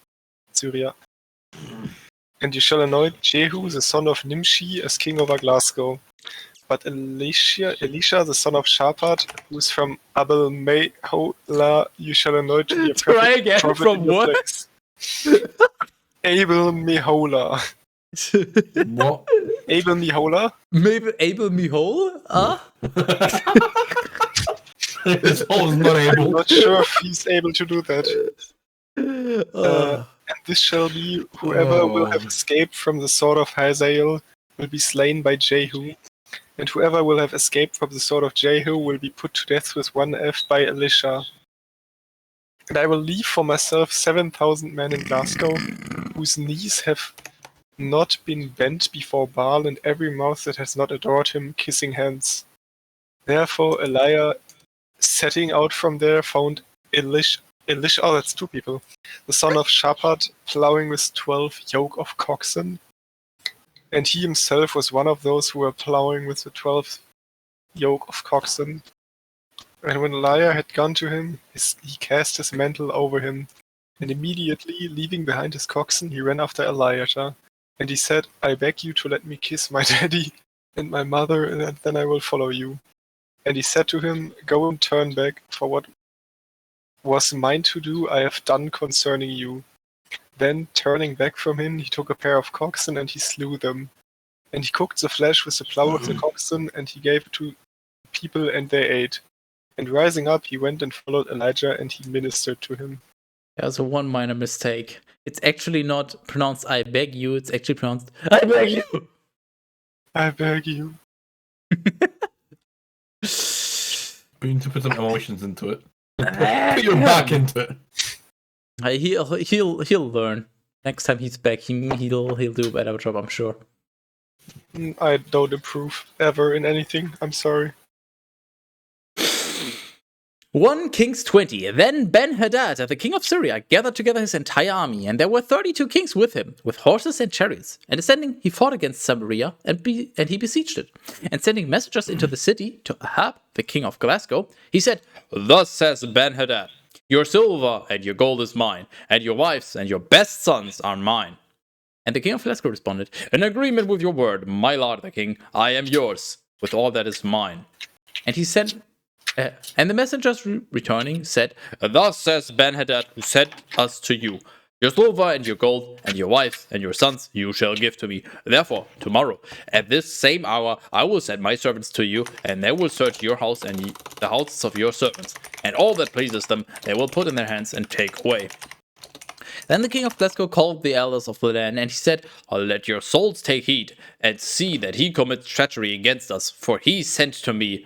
And you shall anoint Jehu, the son of Nimshi, as king over Glasgow. But Elisha, the son of Shaphat, who is from Abel Meholah, you shall anoint to be a Try again, from what? Abel Meholah. What? Abel Meholah? Maybe Abel Meholah? His whole not able. I'm not sure if he's able to do that. And this shall be, whoever will have escaped from the sword of Hazael will be slain by Jehu, and whoever will have escaped from the sword of Jehu will be put to death with one F by Elisha. And I will leave for myself 7,000 men in Glasgow, whose knees have not been bent before Baal, and every mouth that has not adored him kissing hands. Therefore Elijah, setting out from there, found Elisha, oh, that's 2 people, the son of Shaphat, plowing with 12 yoke of oxen. And he himself was one of those who were plowing with the 12 yoke of oxen. And when Elijah had gone to him, he cast his mantle over him. And immediately, leaving behind his oxen, he ran after Elijah. And he said, I beg you to let me kiss my daddy and my mother, and then I will follow you. And he said to him, Go and turn back, for what was mine to do I have done concerning you. Then, turning back from him, he took a pair of oxen and he slew them. And he cooked the flesh with the plow of the oxen, and he gave it to people, and they ate. And rising up, he went and followed Elijah, and he ministered to him. There's one minor mistake. It's actually not pronounced I beg you, it's actually pronounced I beg you. I beg you. We need to put some emotions into it. Put your back into it. He'll learn. Next time he's back, he'll do a better job, I'm sure. I don't improve ever in anything. I'm sorry. 1 Kings 20. Then Ben-Hadad, the king of Syria, gathered together his entire army, and there were 32 kings with him, with horses and chariots. And ascending, he fought against Samaria, and he besieged it. And sending messengers into the city to Ahab, the king of Glasgow, he said, Thus says Ben-Hadad, your silver and your gold is mine, and your wives and your best sons are mine. And the king of Glasgow responded, In agreement with your word, my lord the king, I am yours, with all that is mine. And he sent... and the messengers returning said, Thus says Ben-Hadad, who sent us to you, Your silver and your gold and your wives and your sons you shall give to me. Therefore, tomorrow, at this same hour, I will send my servants to you, and they will search your house and the houses of your servants, and all that pleases them they will put in their hands and take away. Then the king of Glasgow called the elders of the land, and he said, Let your souls take heed, and see that he commits treachery against us, for he sent to me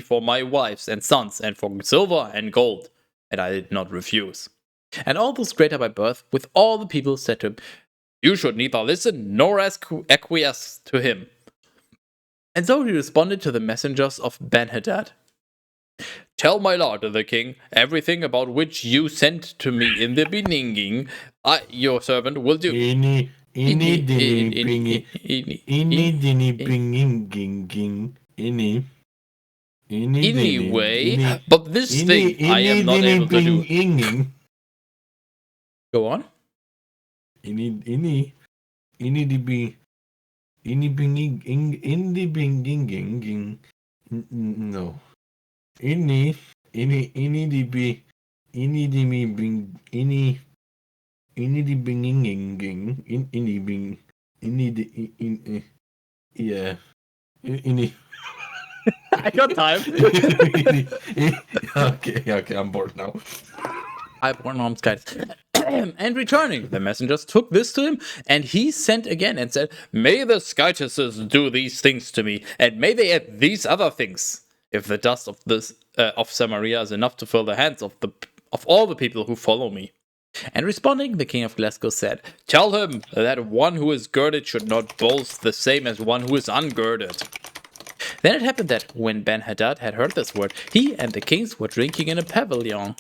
for my wives and sons, and for silver and gold, and I did not refuse. And all those greater by birth, with all the people, said to him, You should neither listen nor acquiesce to him. And so he responded to the messengers of Ben-Hadad, Tell my lord the king everything about which you sent to me in the beginning. I, your servant, will do. Anyway, but this thing I am not able to do. Go on. No. Yeah. I got time. Okay, I'm bored now. And returning, the messengers took this to him, and he sent again and said, May the Skytesses do these things to me, and may they add these other things, if the dust of Samaria is enough to fill the hands of all the people who follow me. And responding, the king of Glasgow said, Tell him that one who is girded should not boast the same as one who is ungirded. Then it happened that when Ben-Hadad had heard this word, he and the kings were drinking in a pavilion.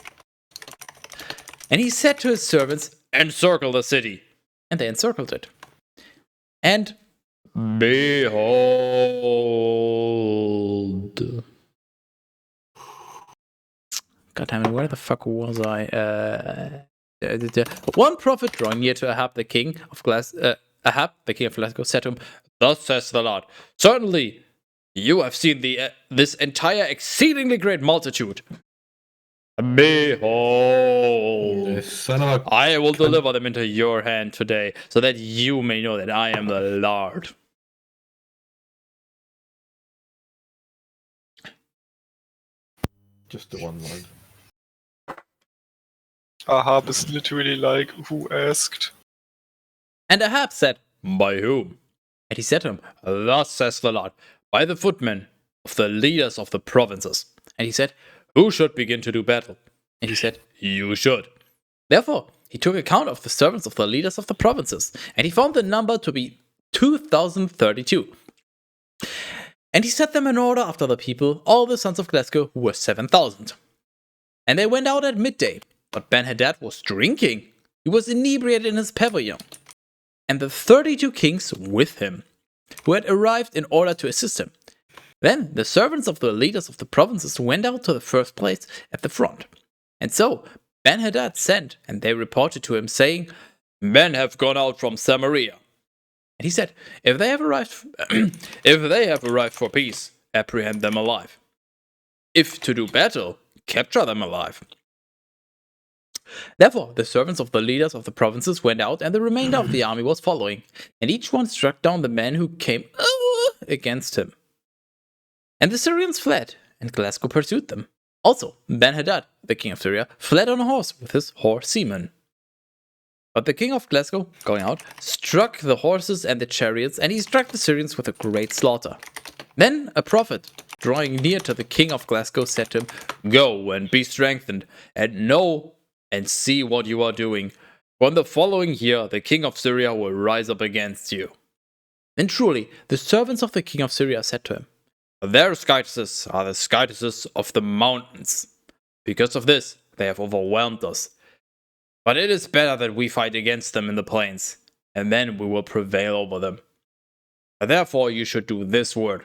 And he said to his servants, Encircle the city. And they encircled it. And behold. God damn it, where the fuck was I? One prophet drawing near to Ahab, the king of Glasgow, said to him, Thus says the Lord, Certainly you have seen this entire exceedingly great multitude. Behold, I will deliver them into your hand today, so that you may know that I am the Lord. Just the one Lord. Ahab is literally like, who asked? And Ahab said, By whom? And he said to him, Thus says the Lord, by the footmen of the leaders of the provinces. And he said, Who should begin to do battle? And he said, You should. Therefore, he took account of the servants of the leaders of the provinces, and he found the number to be 2,032. And he set them in order after the people, all the sons of Glasgow, who were 7,000. And they went out at midday, but Ben-Hadad was drinking. He was inebriated in his pavilion. And the 32 kings with him, who had arrived in order to assist him. Then the servants of the leaders of the provinces went out to the first place at the front. And so Ben-Hadad sent, and they reported to him, saying, Men have gone out from Samaria. And he said, If they have arrived for peace, apprehend them alive. If to do battle, capture them alive. Therefore, the servants of the leaders of the provinces went out, and the remainder of the army was following, and each one struck down the men who came against him. And the Syrians fled, and Glasgow pursued them. Also, Ben-Hadad, the king of Syria, fled on a horse with his horsemen. But the king of Glasgow, going out, struck the horses and the chariots, and he struck the Syrians with a great slaughter. Then a prophet, drawing near to the king of Glasgow, said to him, Go and be strengthened, and know and see what you are doing. For in the following year the king of Syria will rise up against you. And truly, the servants of the king of Syria said to him, Their skytesses are the skytesses of the mountains. Because of this, they have overwhelmed us. But it is better that we fight against them in the plains, and then we will prevail over them. Therefore you should do this word.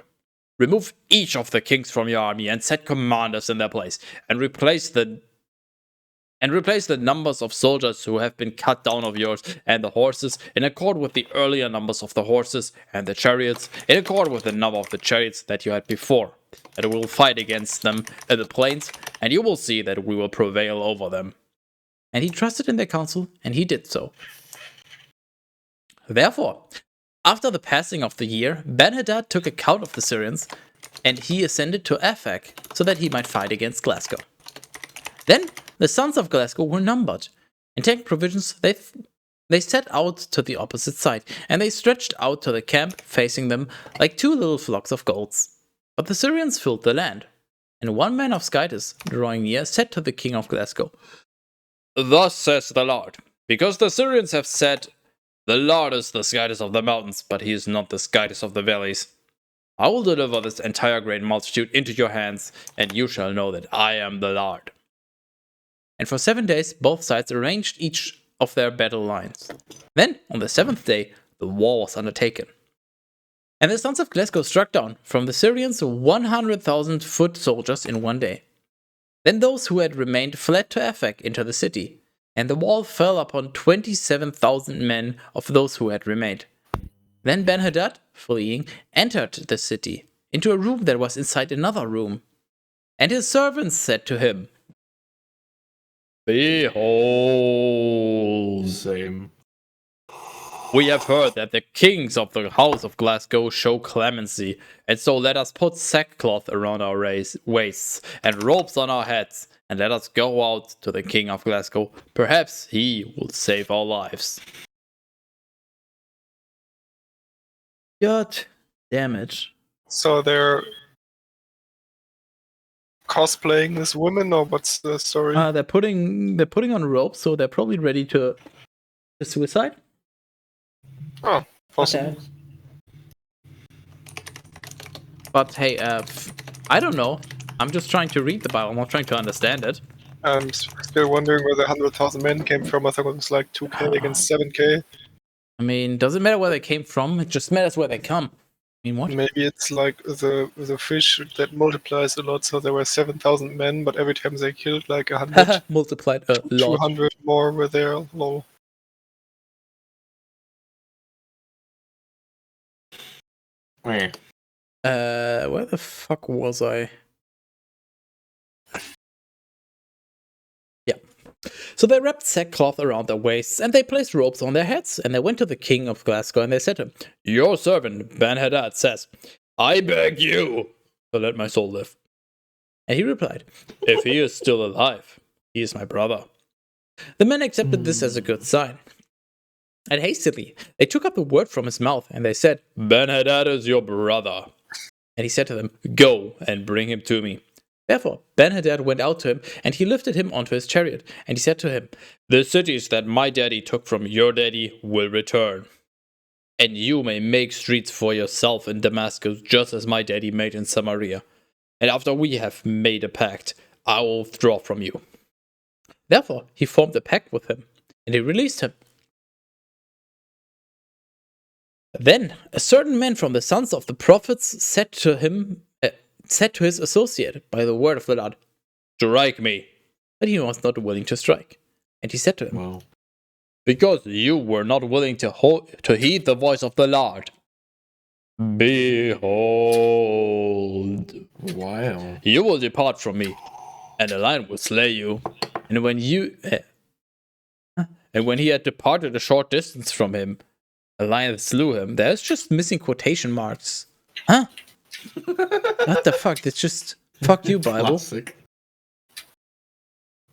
Remove each of the kings from your army, and set commanders in their place, and replace the numbers of soldiers who have been cut down of yours, and the horses, in accord with the earlier numbers of the horses, and the chariots, in accord with the number of the chariots that you had before. And we will fight against them in the plains, and you will see that we will prevail over them. And he trusted in their counsel, and he did so. Therefore, after the passing of the year, Ben-Hadad took account of the Syrians, and he ascended to Aphek, so that he might fight against Glasgow. Then the sons of Glasgow were numbered, and taking provisions, they set out to the opposite side, and they stretched out to the camp, facing them like two little flocks of goats. But the Syrians filled the land. And one man of Skytis, drawing near, said to the king of Glasgow, Thus says the Lord, because the Syrians have said, The Lord is the Skytis of the mountains, but he is not the Skytis of the valleys. I will deliver this entire great multitude into your hands, and you shall know that I am the Lord. And for 7 days both sides arranged each of their battle lines. Then, on the 7th day, the war was undertaken. And the sons of Glasgow struck down from the Syrians 100,000 foot soldiers in 1 day. Then those who had remained fled to Aphek into the city, and the wall fell upon 27,000 men of those who had remained. Then Ben-Hadad, fleeing, entered the city, into a room that was inside another room. And his servants said to him, Behold, Same. we have heard that the kings of the house of Glasgow show clemency, and so let us put sackcloth around our waists and robes on our heads, and let us go out to the king of Glasgow. Perhaps he will save our lives. God damn it. So they're cosplaying this woman, or what's the story? They're putting on ropes, so they're probably ready to suicide. Oh, possible. Okay. But hey, I don't know. I'm just trying to read the Bible. I'm not trying to understand it. I'm still wondering where the 100,000 men came from. I think it was like 2k against 7k. I mean, doesn't matter where they came from. It just matters where they come. I mean, what? Maybe it's like the fish that multiplies a lot, so there were 7,000 men, but every time they killed like 100, Multiplied a lot. 200 more were there. Lol. Where? Where the fuck was I? Yeah. So they wrapped sackcloth around their waists, and they placed ropes on their heads, and they went to the king of Glasgow, and they said to him, Your servant Ben-Hadad says, I beg you to let my soul live. And he replied, If he is still alive, he is my brother. The men accepted this as a good sign. And hastily, they took up the word from his mouth, and they said, Ben-Hadad is your brother. And he said to them, Go and bring him to me. Therefore, Ben-Hadad went out to him, and he lifted him onto his chariot, and he said to him, "The cities that my daddy took from your daddy will return. And you may make streets for yourself in Damascus, just as my daddy made in Samaria. And after we have made a pact, I will withdraw from you." Therefore, he formed a pact with him, and he released him. Then a certain man from the sons of the prophets said to his associate by the word of the Lord, "Strike me." But he was not willing to strike. And he said to him, Wow. "Because you were not willing to heed the voice of the Lord. Behold, Wow. you will depart from me, and a lion will slay you. And when he had departed a short distance from him, a lion slew him." There's just missing quotation marks. Huh? What the fuck? It's just fuck you, Bible. Classic.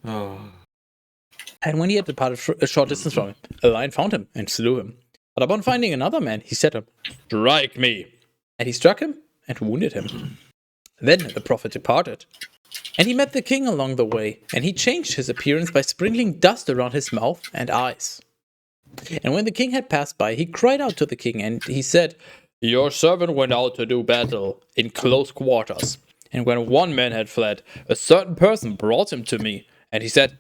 Oh. And when he had departed a short distance from him, a lion found him and slew him. But upon finding another man, he said to him, "Strike me." And he struck him and wounded him. Then the prophet departed. And he met the king along the way, and he changed his appearance by sprinkling dust around his mouth and eyes. And when the king had passed by, he cried out to the king, and he said, "Your servant went out to do battle in close quarters. And when one man had fled, a certain person brought him to me, and he said,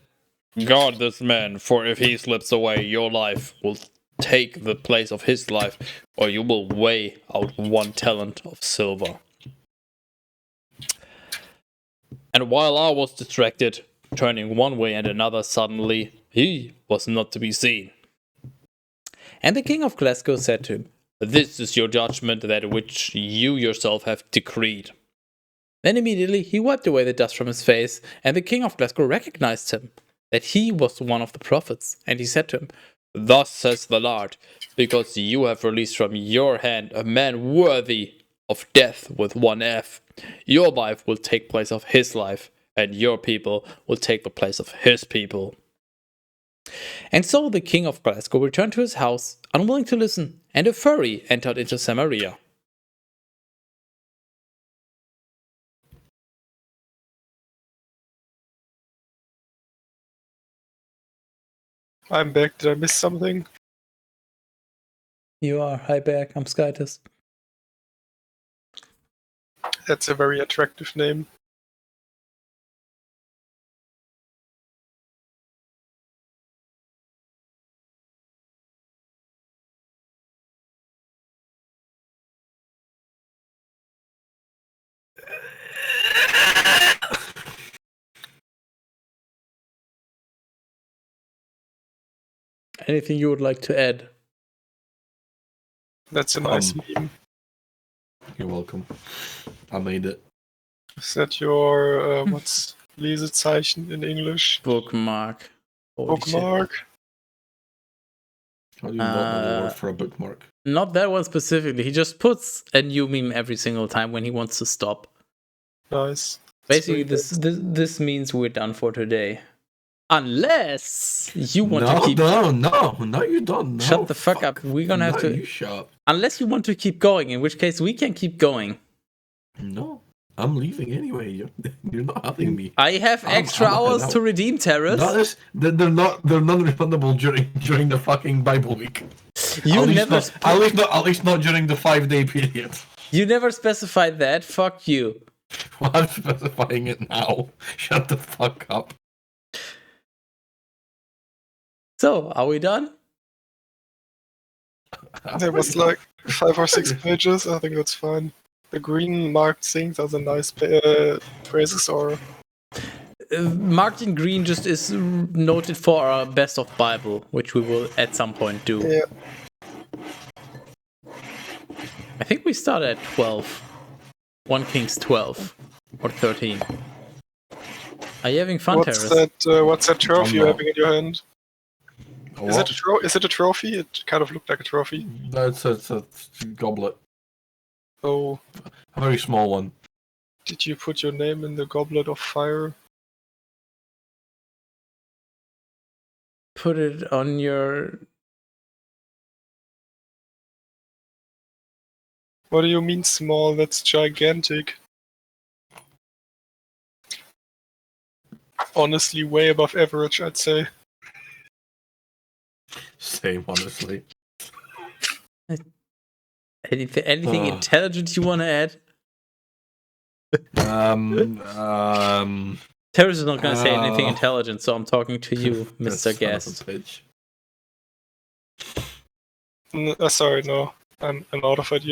'Guard this man, for if he slips away, your life will take the place of his life, or you will weigh out 1 talent of silver.' And while I was distracted, turning one way and another, suddenly he was not to be seen. And the king of Glasgow said to him, 'This is your judgment, that which you yourself have decreed.' Then immediately he wiped away the dust from his face, and the king of Glasgow recognized him, that he was one of the prophets. And he said to him, 'Thus says the Lord, because you have released from your hand a man worthy of death with 1 F, your life will take place of his life, and your people will take the place of his people.' And so the king of Glasgow returned to his house, unwilling to listen, and a fury entered into Samaria. I'm back. Did I miss something? You are. Hi back. I'm Skytus. That's a very attractive name. Anything you would like to add? That's a nice meme. You're welcome. I made it. Is that your, what's Lesezeichen in English? Bookmark. Holy Bookmark? shit. How do you not know the word for a bookmark? Not that one specifically. He just puts a new meme every single time when he wants to stop. Nice. Basically, this means we're done for today. Unless you want to keep... No, you don't. No, Shut the fuck up. We're gonna have to... You shut up. Unless you want to keep going, in which case we can keep going. No, I'm leaving anyway. You're not having me. I have extra hours to redeem Terrace. They're non-refundable during the fucking Bible week. You never... At least not during the 5-day period. You never specified that. Fuck you. Well, I'm specifying it now. Shut the fuck up. So, are we done? There was like 5 or 6 pages. I think that's fine. The green marked things are the nice phrases, or... Marked in green just is noted for our best of Bible, which we will at some point do. Yeah. I think we started at 12. 1 Kings 12. Or 13. Are you having fun, Terrace? What's that trophy you're having in your hand? Is it a trophy? It kind of looked like a trophy. That's a goblet. Oh. A very small one. Did you put your name in the goblet of fire? Put it on your... What do you mean small? That's gigantic. honestly way above average, I'd say. Same, honestly. Anything intelligent you want to add? Terrace is not going to say anything intelligent, so I'm talking to you, Mr. Guest. Sorry, no. I'm out of ideas.